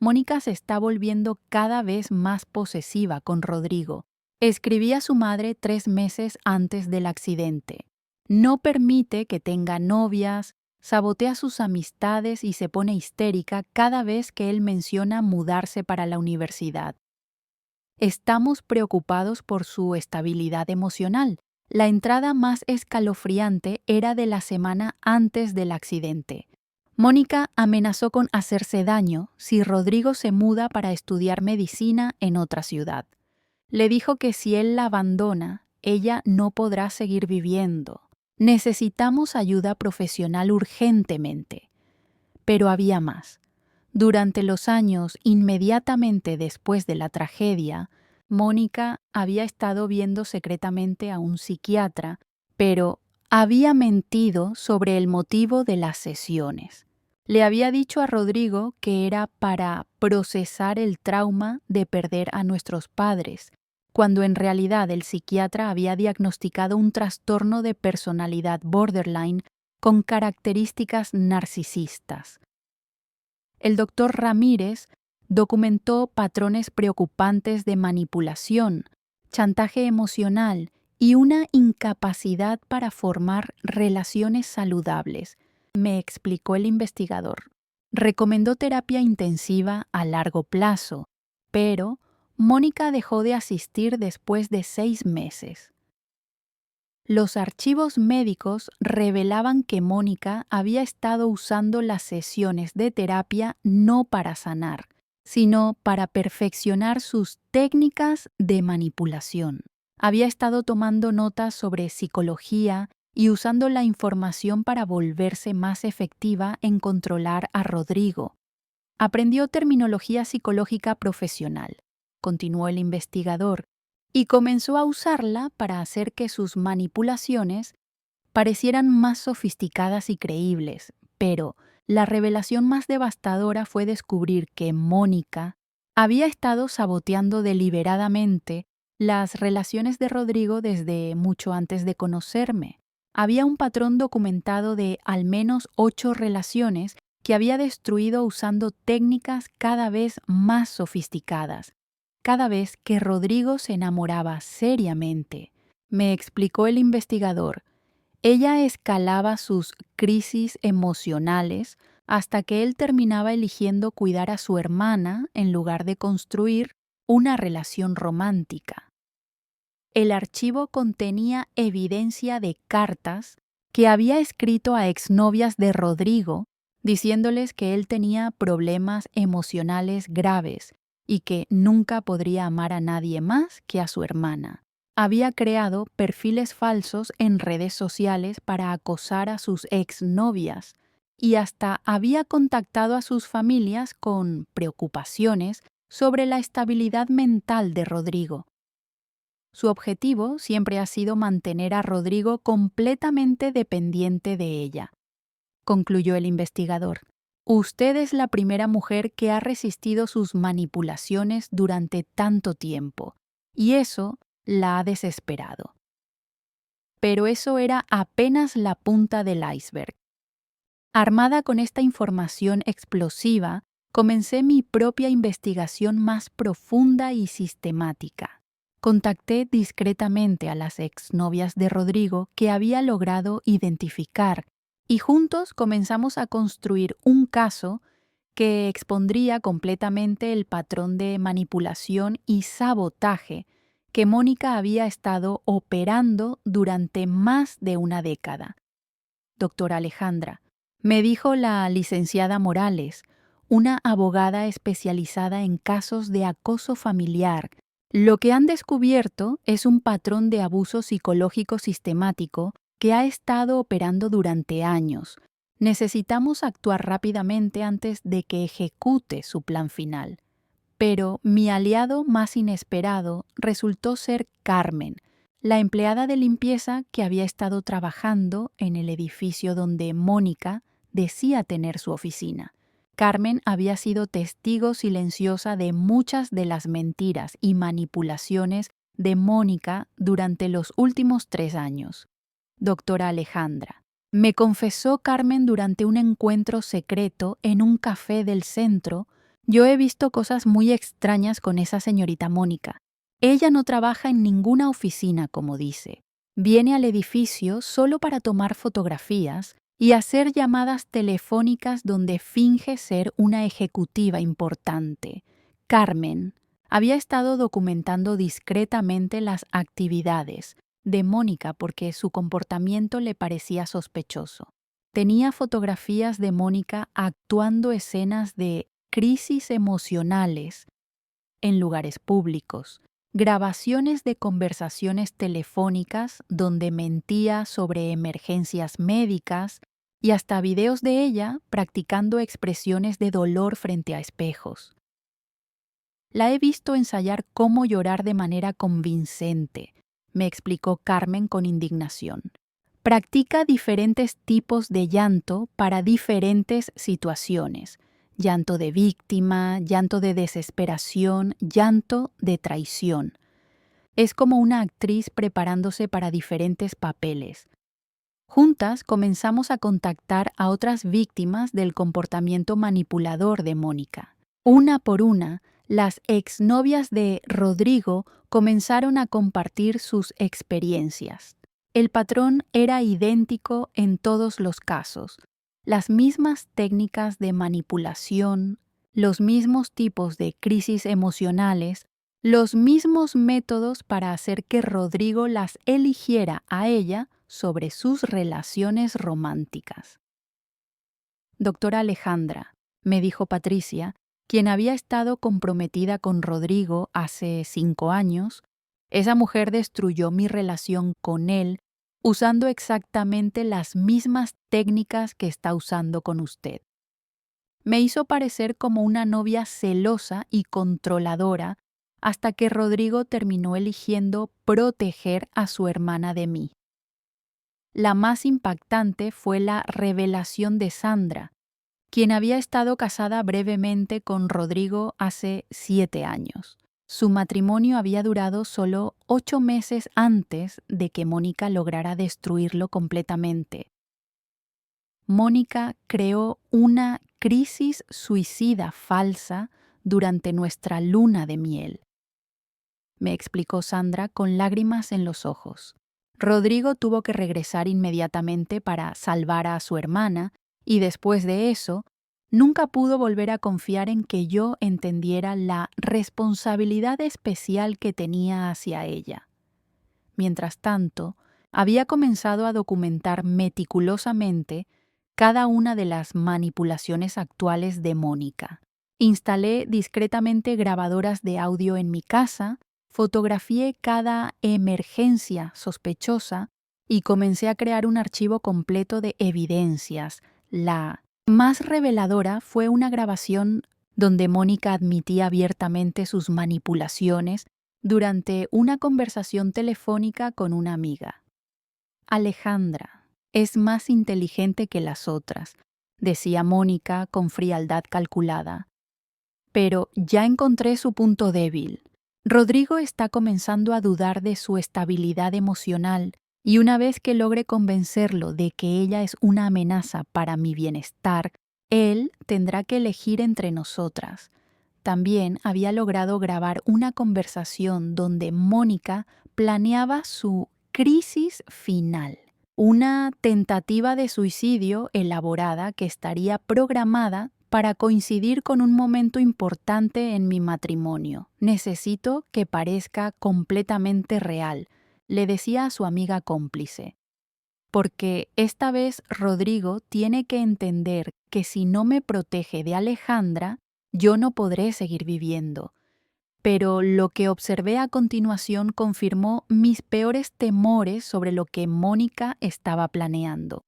Mónica se está volviendo cada vez más posesiva con Rodrigo. Escribí a su madre 3 meses antes del accidente. No permite que tenga novias, sabotea sus amistades y se pone histérica cada vez que él menciona mudarse para la universidad. Estamos preocupados por su estabilidad emocional. La entrada más escalofriante era de la semana antes del accidente. Mónica amenazó con hacerse daño si Rodrigo se muda para estudiar medicina en otra ciudad. Le dijo que si él la abandona, ella no podrá seguir viviendo. Necesitamos ayuda profesional urgentemente. Pero había más. Durante los años inmediatamente después de la tragedia, Mónica había estado viendo secretamente a un psiquiatra, pero había mentido sobre el motivo de las sesiones. Le había dicho a Rodrigo que era para procesar el trauma de perder a nuestros padres, cuando en realidad el psiquiatra había diagnosticado un trastorno de personalidad borderline con características narcisistas. El doctor Ramírez documentó patrones preocupantes de manipulación, chantaje emocional y una incapacidad para formar relaciones saludables, me explicó el investigador. Recomendó terapia intensiva a largo plazo, pero Mónica dejó de asistir después de 6 meses. Los archivos médicos revelaban que Mónica había estado usando las sesiones de terapia no para sanar, sino para perfeccionar sus técnicas de manipulación. Había estado tomando notas sobre psicología y usando la información para volverse más efectiva en controlar a Rodrigo. Aprendió terminología psicológica profesional, continuó el investigador, y comenzó a usarla para hacer que sus manipulaciones parecieran más sofisticadas y creíbles, pero la revelación más devastadora fue descubrir que Mónica había estado saboteando deliberadamente las relaciones de Rodrigo desde mucho antes de conocerme. Había un patrón documentado de al menos 8 relaciones que había destruido usando técnicas cada vez más sofisticadas, cada vez que Rodrigo se enamoraba seriamente, me explicó el investigador. Ella escalaba sus crisis emocionales hasta que él terminaba eligiendo cuidar a su hermana en lugar de construir una relación romántica. El archivo contenía evidencia de cartas que había escrito a exnovias de Rodrigo, diciéndoles que él tenía problemas emocionales graves y que nunca podría amar a nadie más que a su hermana. Había creado perfiles falsos en redes sociales para acosar a sus exnovias y hasta había contactado a sus familias con preocupaciones sobre la estabilidad mental de Rodrigo. Su objetivo siempre ha sido mantener a Rodrigo completamente dependiente de ella, concluyó el investigador. Usted es la primera mujer que ha resistido sus manipulaciones durante tanto tiempo, y eso la ha desesperado. Pero eso era apenas la punta del iceberg. Armada con esta información explosiva, comencé mi propia investigación más profunda y sistemática. Contacté discretamente a las exnovias de Rodrigo que había logrado identificar y juntos comenzamos a construir un caso que expondría completamente el patrón de manipulación y sabotaje que Mónica había estado operando durante más de una década. Doctora Alejandra, me dijo la licenciada Morales, una abogada especializada en casos de acoso familiar, lo que han descubierto es un patrón de abuso psicológico sistemático que ha estado operando durante años. Necesitamos actuar rápidamente antes de que ejecute su plan final. Pero mi aliado más inesperado resultó ser Carmen, la empleada de limpieza que había estado trabajando en el edificio donde Mónica decía tener su oficina. Carmen había sido testigo silenciosa de muchas de las mentiras y manipulaciones de Mónica durante los últimos 3 años. Doctora Alejandra, me confesó Carmen durante un encuentro secreto en un café del centro. Yo he visto cosas muy extrañas con esa señorita Mónica. Ella no trabaja en ninguna oficina, como dice. Viene al edificio solo para tomar fotografías y hacer llamadas telefónicas donde finge ser una ejecutiva importante. Carmen había estado documentando discretamente las actividades de Mónica porque su comportamiento le parecía sospechoso. Tenía fotografías de Mónica actuando escenas de crisis emocionales en lugares públicos, grabaciones de conversaciones telefónicas donde mentía sobre emergencias médicas y hasta videos de ella practicando expresiones de dolor frente a espejos. La he visto ensayar cómo llorar de manera convincente, me explicó Carmen con indignación. Practica diferentes tipos de llanto para diferentes situaciones. Llanto de víctima, llanto de desesperación, llanto de traición. Es como una actriz preparándose para diferentes papeles. Juntas comenzamos a contactar a otras víctimas del comportamiento manipulador de Mónica. Una por una, las exnovias de Rodrigo comenzaron a compartir sus experiencias. El patrón era idéntico en todos los casos. Las mismas técnicas de manipulación, los mismos tipos de crisis emocionales, los mismos métodos para hacer que Rodrigo las eligiera a ella sobre sus relaciones románticas. Doctora Alejandra, me dijo Patricia, quien había estado comprometida con Rodrigo hace 5 años, esa mujer destruyó mi relación con él usando exactamente las mismas técnicas que está usando con usted. Me hizo parecer como una novia celosa y controladora hasta que Rodrigo terminó eligiendo proteger a su hermana de mí. La más impactante fue la revelación de Sandra, quien había estado casada brevemente con Rodrigo hace 7 años. Su matrimonio había durado solo 8 meses antes de que Mónica lograra destruirlo completamente. Mónica creó una crisis suicida falsa durante nuestra luna de miel, me explicó Sandra con lágrimas en los ojos. Rodrigo tuvo que regresar inmediatamente para salvar a su hermana y después de eso, nunca pudo volver a confiar en que yo entendiera la responsabilidad especial que tenía hacia ella. Mientras tanto, había comenzado a documentar meticulosamente cada una de las manipulaciones actuales de Mónica. Instalé discretamente grabadoras de audio en mi casa, fotografié cada emergencia sospechosa y comencé a crear un archivo completo de evidencias. La más reveladora fue una grabación donde Mónica admitía abiertamente sus manipulaciones durante una conversación telefónica con una amiga. Alejandra es más inteligente que las otras, decía Mónica con frialdad calculada. Pero ya encontré su punto débil. Rodrigo está comenzando a dudar de su estabilidad emocional y una vez que logre convencerlo de que ella es una amenaza para mi bienestar, él tendrá que elegir entre nosotras. También había logrado grabar una conversación donde Mónica planeaba su crisis final, una tentativa de suicidio elaborada que estaría programada para coincidir con un momento importante en mi matrimonio. Necesito que parezca completamente real, le decía a su amiga cómplice. Porque esta vez Rodrigo tiene que entender que si no me protege de Alejandra, yo no podré seguir viviendo. Pero lo que observé a continuación confirmó mis peores temores sobre lo que Mónica estaba planeando.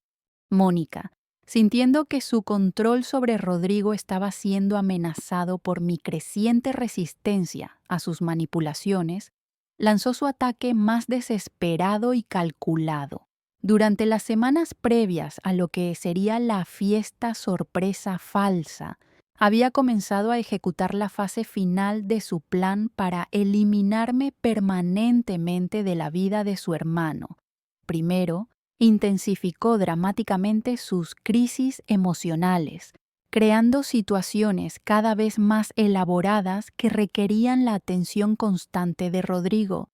Mónica, sintiendo que su control sobre Rodrigo estaba siendo amenazado por mi creciente resistencia a sus manipulaciones, lanzó su ataque más desesperado y calculado. Durante las semanas previas a lo que sería la fiesta sorpresa falsa, había comenzado a ejecutar la fase final de su plan para eliminarme permanentemente de la vida de su hermano. Primero, intensificó dramáticamente sus crisis emocionales, creando situaciones cada vez más elaboradas que requerían la atención constante de Rodrigo.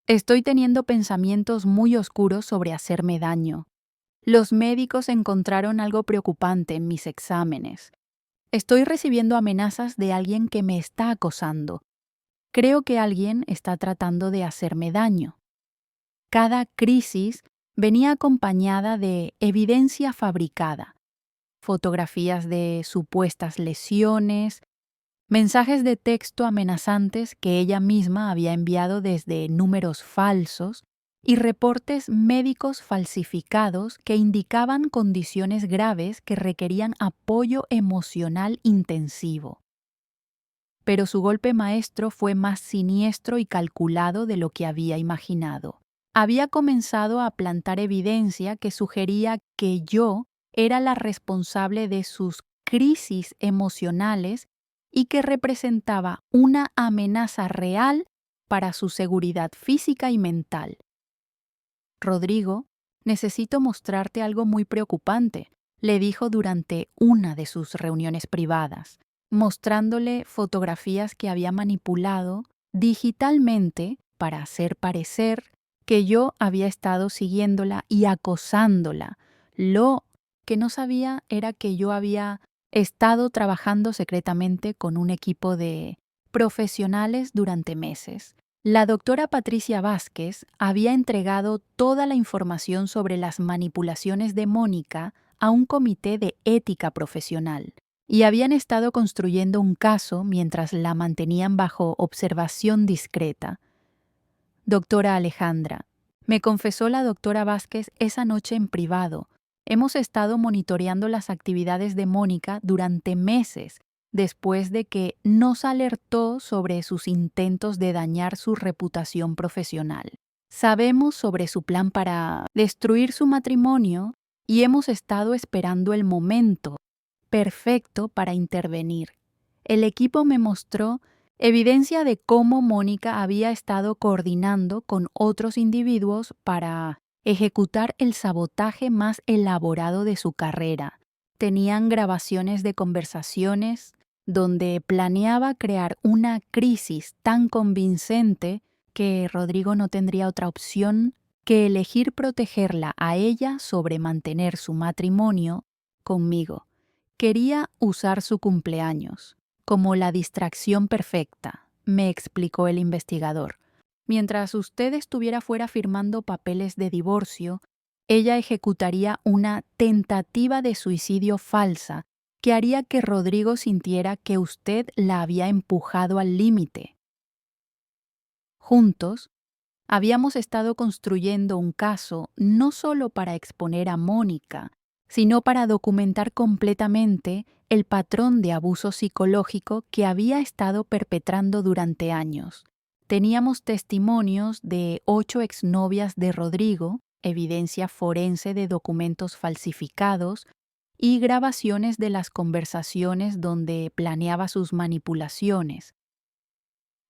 Estoy teniendo pensamientos muy oscuros sobre hacerme daño. Los médicos encontraron algo preocupante en mis exámenes. Estoy recibiendo amenazas de alguien que me está acosando. Creo que alguien está tratando de hacerme daño. Cada crisis venía acompañada de evidencia fabricada, fotografías de supuestas lesiones, mensajes de texto amenazantes que ella misma había enviado desde números falsos y reportes médicos falsificados que indicaban condiciones graves que requerían apoyo emocional intensivo. Pero su golpe maestro fue más siniestro y calculado de lo que había imaginado. Había comenzado a plantar evidencia que sugería que yo era la responsable de sus crisis emocionales y que representaba una amenaza real para su seguridad física y mental. Rodrigo, necesito mostrarte algo muy preocupante, le dijo durante una de sus reuniones privadas, mostrándole fotografías que había manipulado digitalmente para hacer parecer que yo había estado siguiéndola y acosándola. Lo que no sabía era que yo había estado trabajando secretamente con un equipo de profesionales durante meses. La doctora Patricia Vázquez había entregado toda la información sobre las manipulaciones de Mónica a un comité de ética profesional y habían estado construyendo un caso mientras la mantenían bajo observación discreta. Doctora Alejandra, me confesó la doctora Vázquez esa noche en privado, hemos estado monitoreando las actividades de Mónica durante meses después de que nos alertó sobre sus intentos de dañar su reputación profesional. Sabemos sobre su plan para destruir su matrimonio y hemos estado esperando el momento perfecto para intervenir. El equipo me mostró evidencia de cómo Mónica había estado coordinando con otros individuos para ejecutar el sabotaje más elaborado de su carrera. Tenían grabaciones de conversaciones donde planeaba crear una crisis tan convincente que Rodrigo no tendría otra opción que elegir protegerla a ella sobre mantener su matrimonio conmigo. Quería usar su cumpleaños como la distracción perfecta, me explicó el investigador. Mientras usted estuviera fuera firmando papeles de divorcio, ella ejecutaría una tentativa de suicidio falsa que haría que Rodrigo sintiera que usted la había empujado al límite. Juntos, habíamos estado construyendo un caso no solo para exponer a Mónica, sino para documentar completamente el patrón de abuso psicológico que había estado perpetrando durante años. Teníamos testimonios de 8 exnovias de Rodrigo, evidencia forense de documentos falsificados y grabaciones de las conversaciones donde planeaba sus manipulaciones.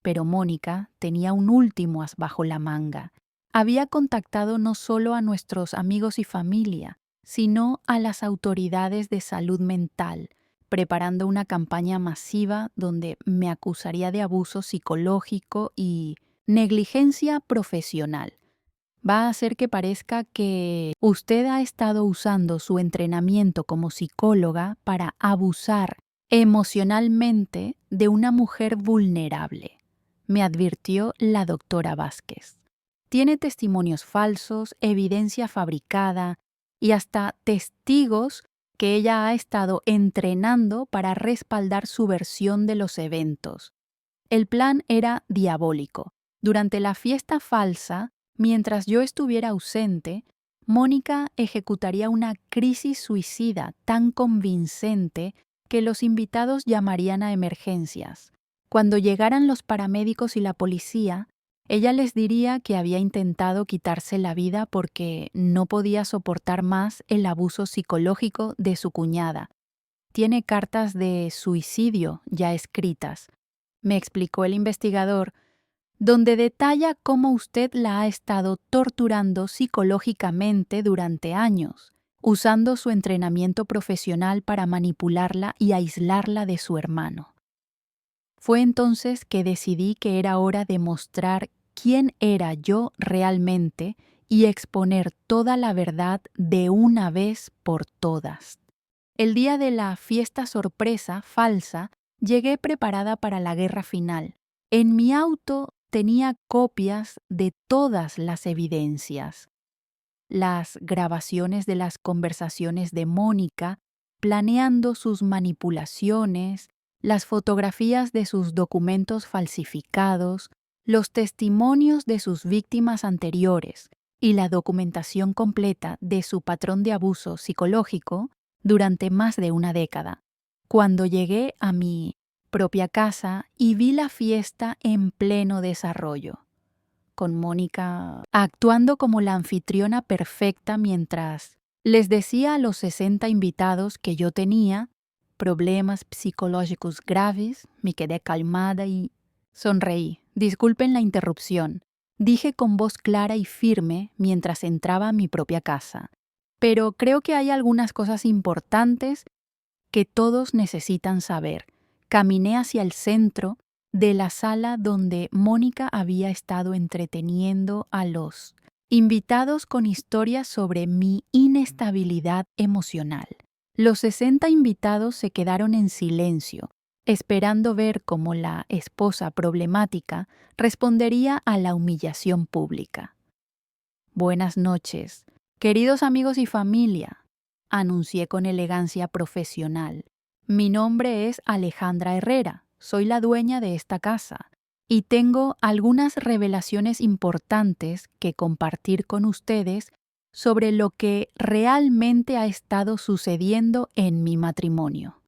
Pero Mónica tenía un último as bajo la manga. Había contactado no solo a nuestros amigos y familia, sino a las autoridades de salud mental, preparando una campaña masiva donde me acusaría de abuso psicológico y negligencia profesional. Va a hacer que parezca que usted ha estado usando su entrenamiento como psicóloga para abusar emocionalmente de una mujer vulnerable, me advirtió la doctora Vázquez. Tiene testimonios falsos, evidencia fabricada y hasta testigos que ella ha estado entrenando para respaldar su versión de los eventos. El plan era diabólico. Durante la fiesta falsa, mientras yo estuviera ausente, Mónica ejecutaría una crisis suicida tan convincente que los invitados llamarían a emergencias. Cuando llegaran los paramédicos y la policía, ella les diría que había intentado quitarse la vida porque no podía soportar más el abuso psicológico de su cuñada. Tiene cartas de suicidio ya escritas, me explicó el investigador, donde detalla cómo usted la ha estado torturando psicológicamente durante años, usando su entrenamiento profesional para manipularla y aislarla de su hermano. Fue entonces que decidí que era hora de mostrar quién era yo realmente y exponer toda la verdad de una vez por todas. El día de la fiesta sorpresa falsa, llegué preparada para la guerra final. En mi auto tenía copias de todas las evidencias. Las grabaciones de las conversaciones de Mónica, planeando sus manipulaciones, las fotografías de sus documentos falsificados, los testimonios de sus víctimas anteriores y la documentación completa de su patrón de abuso psicológico durante más de una década. Cuando llegué a mi propia casa y vi la fiesta en pleno desarrollo, con Mónica actuando como la anfitriona perfecta mientras les decía a los 60 invitados que yo tenía problemas psicológicos graves. Me quedé calmada y sonreí. Disculpen la interrupción, dije con voz clara y firme mientras entraba a mi propia casa. Pero creo que hay algunas cosas importantes que todos necesitan saber. Caminé hacia el centro de la sala donde Mónica había estado entreteniendo a los invitados con historias sobre mi inestabilidad emocional. Los 60 invitados se quedaron en silencio, esperando ver cómo la esposa problemática respondería a la humillación pública. Buenas noches, queridos amigos y familia, anuncié con elegancia profesional. Mi nombre es Alejandra Herrera, soy la dueña de esta casa y tengo algunas revelaciones importantes que compartir con ustedes sobre lo que realmente ha estado sucediendo en mi matrimonio.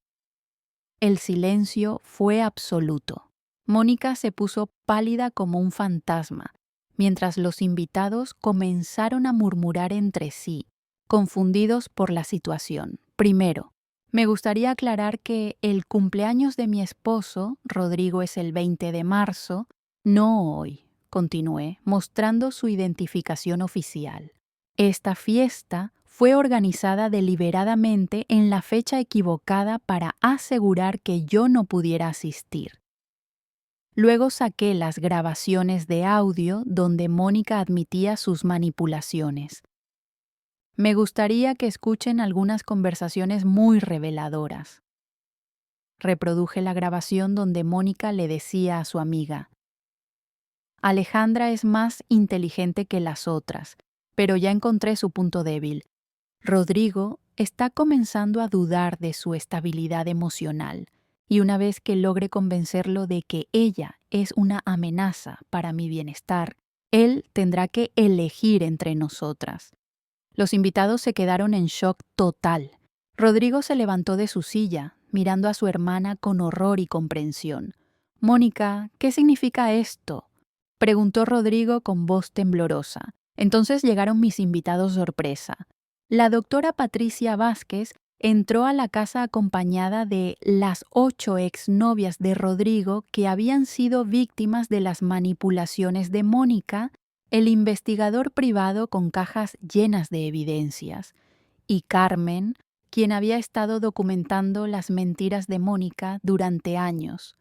El silencio fue absoluto. Mónica se puso pálida como un fantasma, mientras los invitados comenzaron a murmurar entre sí, confundidos por la situación. Primero, me gustaría aclarar que el cumpleaños de mi esposo, Rodrigo, es el 20 de marzo, no hoy, continué, mostrando su identificación oficial. Esta fiesta fue organizada deliberadamente en la fecha equivocada para asegurar que yo no pudiera asistir. Luego saqué las grabaciones de audio donde Mónica admitía sus manipulaciones. Me gustaría que escuchen algunas conversaciones muy reveladoras. Reproduje la grabación donde Mónica le decía a su amiga: Alejandra es más inteligente que las otras, pero ya encontré su punto débil. Rodrigo está comenzando a dudar de su estabilidad emocional, y una vez que logre convencerlo de que ella es una amenaza para mi bienestar, él tendrá que elegir entre nosotras. Los invitados se quedaron en shock total. Rodrigo se levantó de su silla, mirando a su hermana con horror y comprensión. «Mónica, ¿qué significa esto?», preguntó Rodrigo con voz temblorosa. Entonces llegaron mis invitados sorpresa. La doctora Patricia Vázquez entró a la casa acompañada de las 8 exnovias de Rodrigo que habían sido víctimas de las manipulaciones de Mónica, el investigador privado con cajas llenas de evidencias, y Carmen, quien había estado documentando las mentiras de Mónica durante años.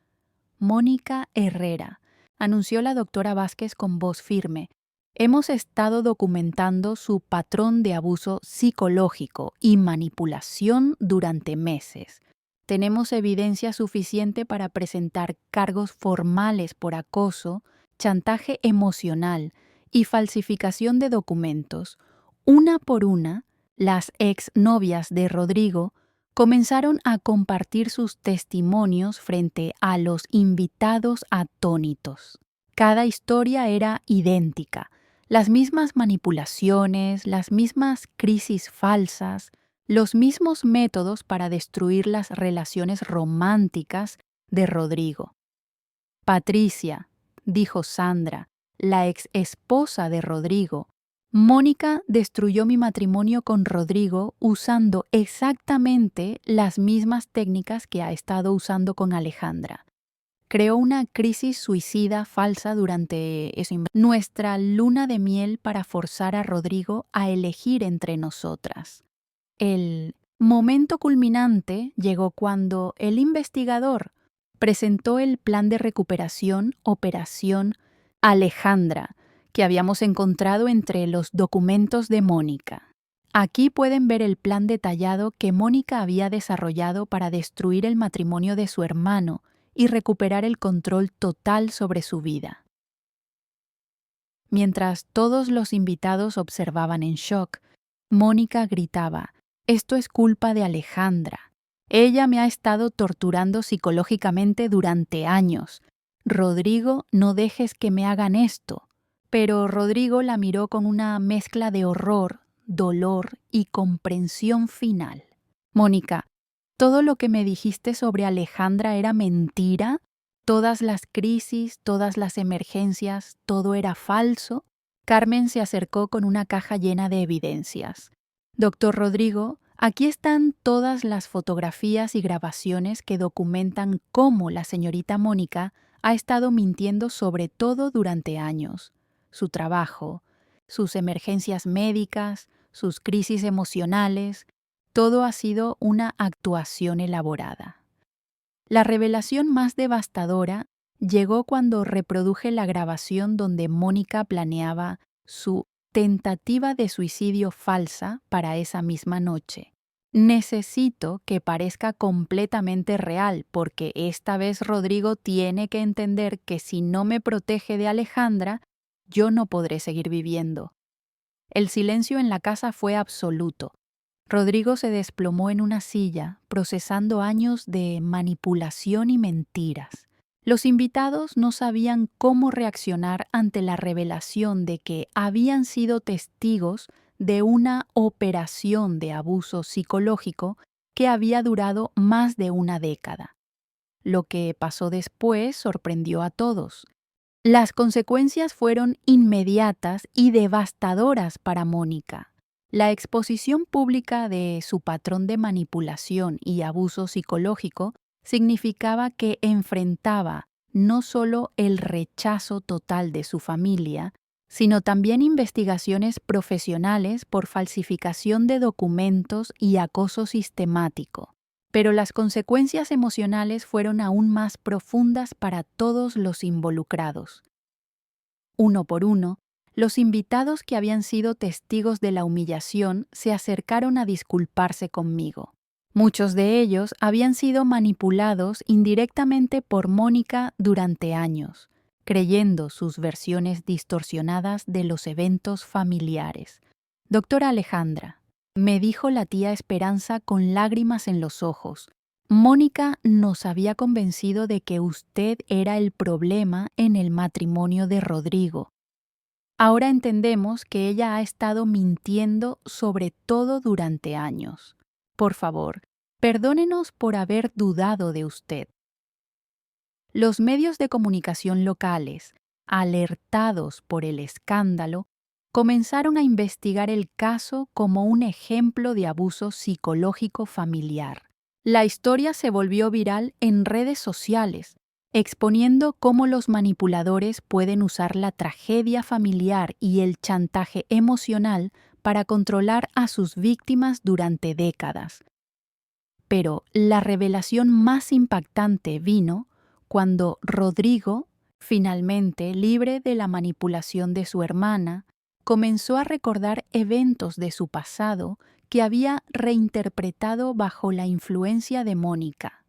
Mónica Herrera, anunció la doctora Vázquez con voz firme. Hemos estado documentando su patrón de abuso psicológico y manipulación durante meses. Tenemos evidencia suficiente para presentar cargos formales por acoso, chantaje emocional y falsificación de documentos. Una por una, las exnovias de Rodrigo comenzaron a compartir sus testimonios frente a los invitados atónitos. Cada historia era idéntica. Las mismas manipulaciones, las mismas crisis falsas, los mismos métodos para destruir las relaciones románticas de Rodrigo. Patricia, dijo Sandra, la ex esposa de Rodrigo, Mónica destruyó mi matrimonio con Rodrigo usando exactamente las mismas técnicas que ha estado usando con Alejandra. Creó una crisis suicida falsa durante nuestra luna de miel para forzar a Rodrigo a elegir entre nosotras. El momento culminante llegó cuando el investigador presentó el plan de recuperación Operación Alejandra, que habíamos encontrado entre los documentos de Mónica. Aquí pueden ver el plan detallado que Mónica había desarrollado para destruir el matrimonio de su hermano y recuperar el control total sobre su vida. Mientras todos los invitados observaban en shock, Mónica gritaba: «Esto es culpa de Alejandra. Ella me ha estado torturando psicológicamente durante años. Rodrigo, no dejes que me hagan esto». Pero Rodrigo la miró con una mezcla de horror, dolor y comprensión final. «Mónica, ¿todo lo que me dijiste sobre Alejandra era mentira? todas las crisis, todas las emergencias, todo era falso, Carmen se acercó con una caja llena de evidencias. Doctor Rodrigo, aquí están todas las fotografías y grabaciones que documentan cómo la señorita Mónica ha estado mintiendo sobre todo durante años. Su trabajo, sus emergencias médicas, sus crisis emocionales, todo ha sido una actuación elaborada. La revelación más devastadora llegó cuando reproduje la grabación donde Mónica planeaba su tentativa de suicidio falsa para esa misma noche. Necesito que parezca completamente real porque esta vez Rodrigo tiene que entender que si no me protege de Alejandra, yo no podré seguir viviendo. El silencio en la casa fue absoluto. Rodrigo se desplomó en una silla, procesando años de manipulación y mentiras. Los invitados no sabían cómo reaccionar ante la revelación de que habían sido testigos de una operación de abuso psicológico que había durado más de una década. Lo que pasó después sorprendió a todos. Las consecuencias fueron inmediatas y devastadoras para Mónica. La exposición pública de su patrón de manipulación y abuso psicológico significaba que enfrentaba no solo el rechazo total de su familia, sino también investigaciones profesionales por falsificación de documentos y acoso sistemático. Pero las consecuencias emocionales fueron aún más profundas para todos los involucrados. Uno por uno, los invitados que habían sido testigos de la humillación se acercaron a disculparse conmigo. Muchos de ellos habían sido manipulados indirectamente por Mónica durante años, creyendo sus versiones distorsionadas de los eventos familiares. Doctora Alejandra, me dijo la tía Esperanza con lágrimas en los ojos, Mónica nos había convencido de que usted era el problema en el matrimonio de Rodrigo. Ahora entendemos que ella ha estado mintiendo sobre todo durante años. Por favor, perdónenos por haber dudado de usted. Los medios de comunicación locales, alertados por el escándalo, comenzaron a investigar el caso como un ejemplo de abuso psicológico familiar. La historia se volvió viral en redes sociales, exponiendo cómo los manipuladores pueden usar la tragedia familiar y el chantaje emocional para controlar a sus víctimas durante décadas. Pero la revelación más impactante vino cuando Rodrigo, finalmente libre de la manipulación de su hermana, comenzó a recordar eventos de su pasado que había reinterpretado bajo la influencia de Mónica.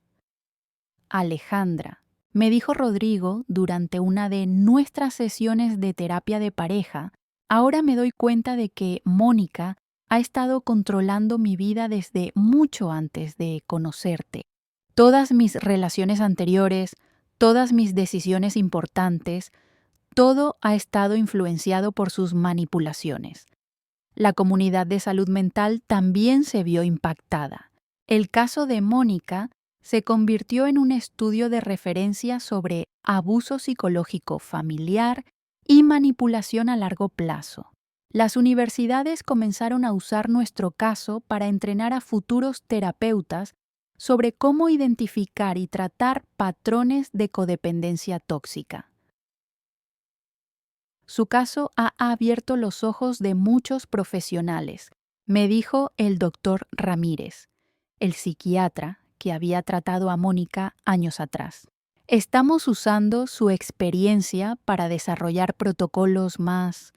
Alejandra, me dijo Rodrigo durante una de nuestras sesiones de terapia de pareja, ahora me doy cuenta de que Mónica ha estado controlando mi vida desde mucho antes de conocerte. Todas mis relaciones anteriores, todas mis decisiones importantes, todo ha estado influenciado por sus manipulaciones. La comunidad de salud mental también se vio impactada. El caso de Mónica se convirtió en un estudio de referencia sobre abuso psicológico familiar y manipulación a largo plazo. Las universidades comenzaron a usar nuestro caso para entrenar a futuros terapeutas sobre cómo identificar y tratar patrones de codependencia tóxica. Su caso ha abierto los ojos de muchos profesionales, me dijo el doctor Ramírez, el psiquiatra que había tratado a Mónica años atrás. Estamos usando su experiencia para desarrollar protocolos más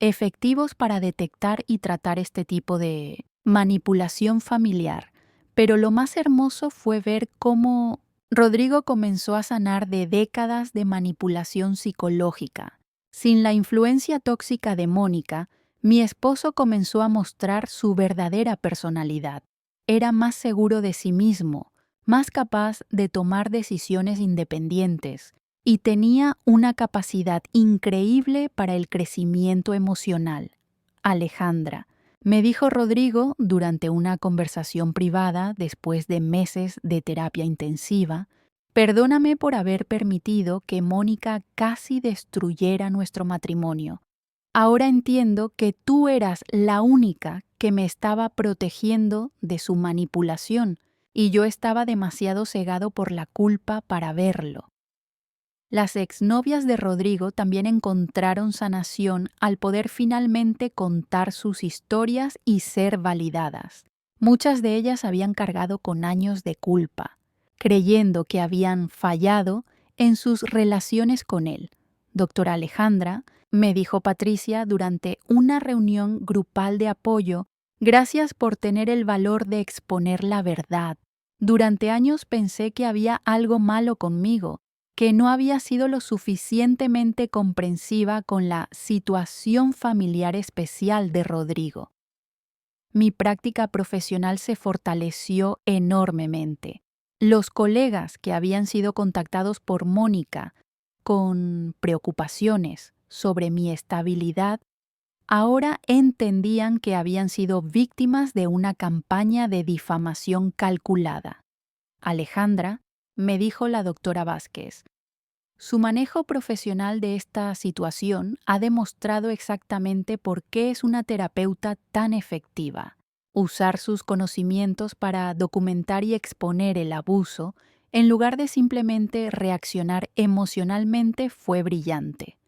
efectivos para detectar y tratar este tipo de manipulación familiar. Pero lo más hermoso fue ver cómo Rodrigo comenzó a sanar de décadas de manipulación psicológica. Sin la influencia tóxica de Mónica, mi esposo comenzó a mostrar su verdadera personalidad. Era más seguro de sí mismo, más capaz de tomar decisiones independientes y tenía una capacidad increíble para el crecimiento emocional. Alejandra, me dijo Rodrigo durante una conversación privada después de meses de terapia intensiva, Perdóname por haber permitido que Mónica casi destruyera nuestro matrimonio. Ahora entiendo que tú eras la única que me estaba protegiendo de su manipulación y yo estaba demasiado cegado por la culpa para verlo. Las exnovias de Rodrigo también encontraron sanación al poder finalmente contar sus historias y ser validadas. Muchas de ellas habían cargado con años de culpa, creyendo que habían fallado en sus relaciones con él. Doctora Alejandra, me dijo Patricia durante una reunión grupal de apoyo, gracias por tener el valor de exponer la verdad. Durante años pensé que había algo malo conmigo, que no había sido lo suficientemente comprensiva con la situación familiar especial de Rodrigo. Mi práctica profesional se fortaleció enormemente. Los colegas que habían sido contactados por Mónica con preocupaciones sobre mi estabilidad ahora entendían que habían sido víctimas de una campaña de difamación calculada. Alejandra, me dijo la doctora Vázquez, su manejo profesional de esta situación ha demostrado exactamente por qué es una terapeuta tan efectiva. Usar sus conocimientos para documentar y exponer el abuso, en lugar de simplemente reaccionar emocionalmente, fue brillante.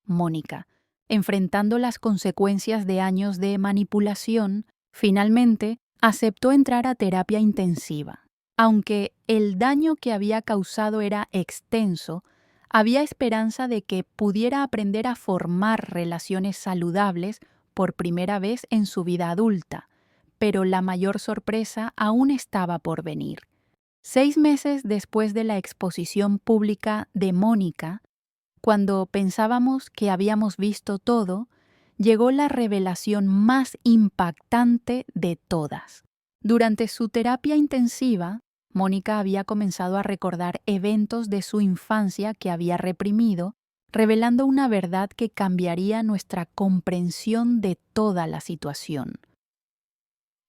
Mónica, enfrentando las consecuencias de años de manipulación, finalmente aceptó entrar a terapia intensiva. Aunque el daño que había causado era extenso, había esperanza de que pudiera aprender a formar relaciones saludables por primera vez en su vida adulta, pero la mayor sorpresa aún estaba por venir. 6 meses después de la exposición pública de Mónica, cuando pensábamos que habíamos visto todo, llegó la revelación más impactante de todas. Durante su terapia intensiva, Mónica había comenzado a recordar eventos de su infancia que había reprimido, revelando una verdad que cambiaría nuestra comprensión de toda la situación.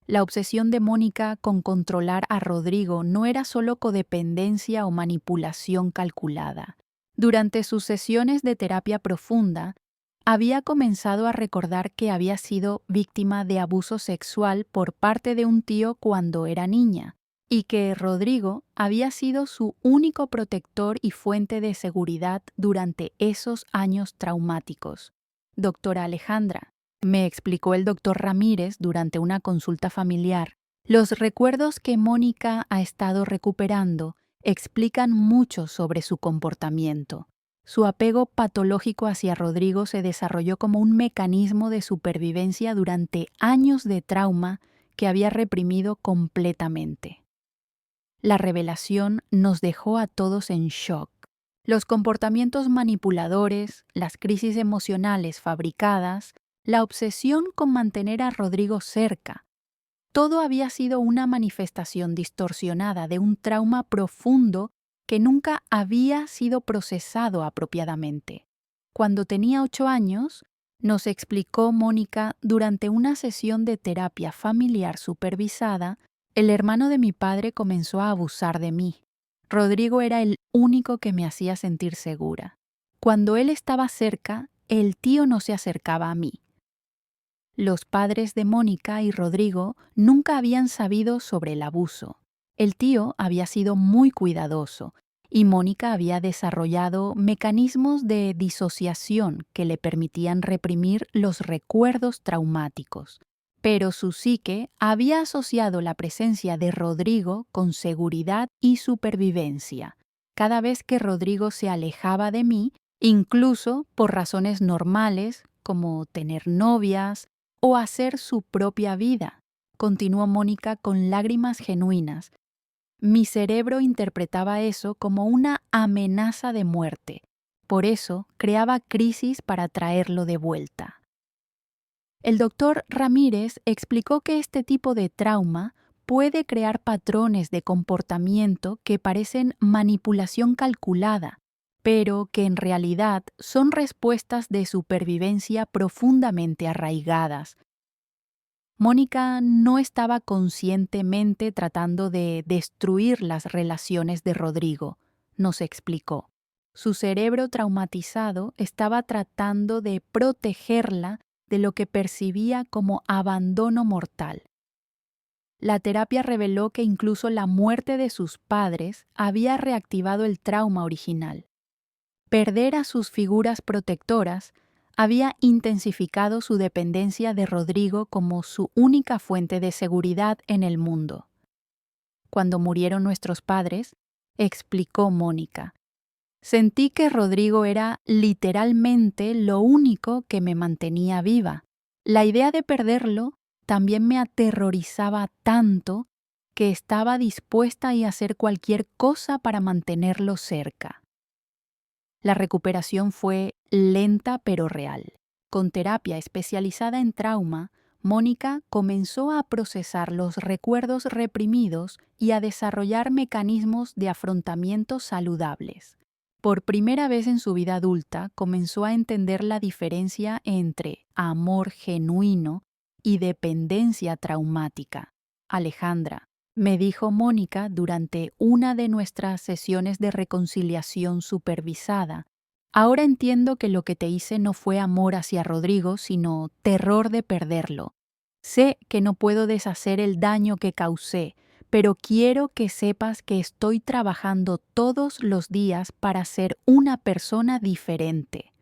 La obsesión de Mónica con controlar a Rodrigo no era solo codependencia o manipulación calculada. Durante sus sesiones de terapia profunda, había comenzado a recordar que había sido víctima de abuso sexual por parte de un tío cuando era niña, y que Rodrigo había sido su único protector y fuente de seguridad durante esos años traumáticos. Doctora Alejandra, me explicó el doctor Ramírez durante una consulta familiar, los recuerdos que Mónica ha estado recuperando explican mucho sobre su comportamiento. Su apego patológico hacia Rodrigo se desarrolló como un mecanismo de supervivencia durante años de trauma que había reprimido completamente. La revelación nos dejó a todos en shock. Los comportamientos manipuladores, las crisis emocionales fabricadas, la obsesión con mantener a Rodrigo cerca, todo había sido una manifestación distorsionada de un trauma profundo que nunca había sido procesado apropiadamente. Cuando tenía 8 años, nos explicó Mónica durante una sesión de terapia familiar supervisada, el hermano de mi padre comenzó a abusar de mí. Rodrigo era el único que me hacía sentir segura. Cuando él estaba cerca, el tío no se acercaba a mí. Los padres de Mónica y Rodrigo nunca habían sabido sobre el abuso. El tío había sido muy cuidadoso y Mónica había desarrollado mecanismos de disociación que le permitían reprimir los recuerdos traumáticos. Pero su psique había asociado la presencia de Rodrigo con seguridad y supervivencia. Cada vez que Rodrigo se alejaba de mí, incluso por razones normales como tener novias, o hacer su propia vida, continuó Mónica con lágrimas genuinas. Mi cerebro interpretaba eso como una amenaza de muerte. Por eso creaba crisis para traerlo de vuelta. El doctor Ramírez explicó que este tipo de trauma puede crear patrones de comportamiento que parecen manipulación calculada, pero que en realidad son respuestas de supervivencia profundamente arraigadas. Mónica no estaba conscientemente tratando de destruir las relaciones de Rodrigo. nos explicó. Su cerebro traumatizado estaba tratando de protegerla de lo que percibía como abandono mortal. La terapia reveló que incluso la muerte de sus padres había reactivado el trauma original. Perder a sus figuras protectoras había intensificado su dependencia de Rodrigo como su única fuente de seguridad en el mundo. Cuando murieron nuestros padres, explicó Mónica, sentí que Rodrigo era literalmente lo único que me mantenía viva. La idea de perderlo también me aterrorizaba tanto que estaba dispuesta a hacer cualquier cosa para mantenerlo cerca. La recuperación fue lenta pero real. Con terapia especializada en trauma, Mónica comenzó a procesar los recuerdos reprimidos y a desarrollar mecanismos de afrontamiento saludables. Por primera vez en su vida adulta, comenzó a entender la diferencia entre amor genuino y dependencia traumática. Alejandra, me dijo Mónica durante una de nuestras sesiones de reconciliación supervisada, ahora entiendo que lo que te hice no fue amor hacia Rodrigo, sino terror de perderlo. Sé que no puedo deshacer el daño que causé, pero quiero que sepas que estoy trabajando todos los días para ser una persona diferente.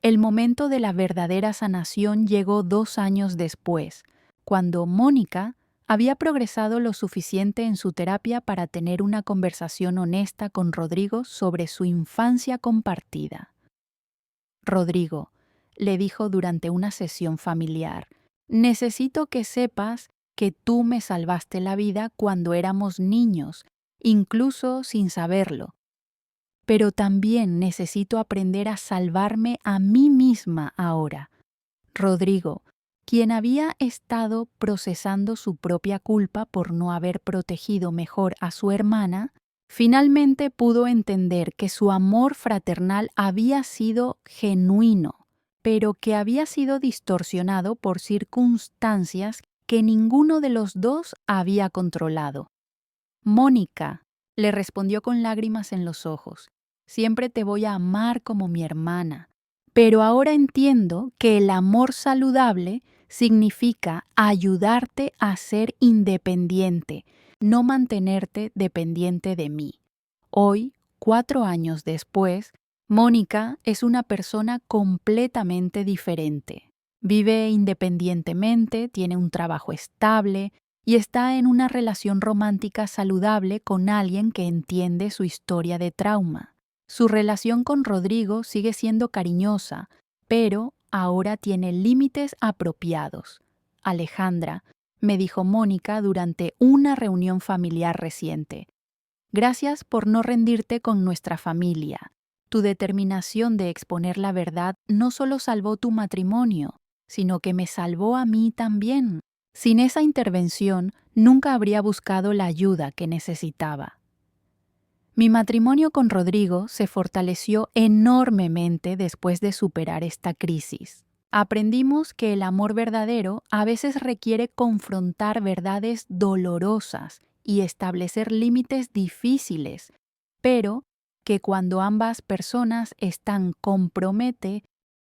El momento de la verdadera sanación llegó 2 años después, cuando Mónica había progresado lo suficiente en su terapia para tener una conversación honesta con Rodrigo sobre su infancia compartida. Rodrigo, le dijo durante una sesión familiar, necesito que sepas que tú me salvaste la vida cuando éramos niños, incluso sin saberlo. Pero también necesito aprender a salvarme a mí misma ahora. Rodrigo, quien había estado procesando su propia culpa por no haber protegido mejor a su hermana, finalmente pudo entender que su amor fraternal había sido genuino, pero que había sido distorsionado por circunstancias que ninguno de los dos había controlado. Mónica, le respondió con lágrimas en los ojos, siempre te voy a amar como mi hermana. Pero ahora entiendo que el amor saludable significa ayudarte a ser independiente, no mantenerte dependiente de mí. Hoy, 4 años después, Mónica es una persona completamente diferente. Vive independientemente, tiene un trabajo estable y está en una relación romántica saludable con alguien que entiende su historia de trauma. Su relación con Rodrigo sigue siendo cariñosa, pero ahora tiene límites apropiados. Alejandra, me dijo Mónica durante una reunión familiar reciente. Gracias por no rendirte con nuestra familia. Tu determinación de exponer la verdad no solo salvó tu matrimonio, sino que me salvó a mí también. Sin esa intervención, nunca habría buscado la ayuda que necesitaba. Mi matrimonio con Rodrigo se fortaleció enormemente después de superar esta crisis. Aprendimos que el amor verdadero a veces requiere confrontar verdades dolorosas y establecer límites difíciles, pero que cuando ambas personas están comprometidas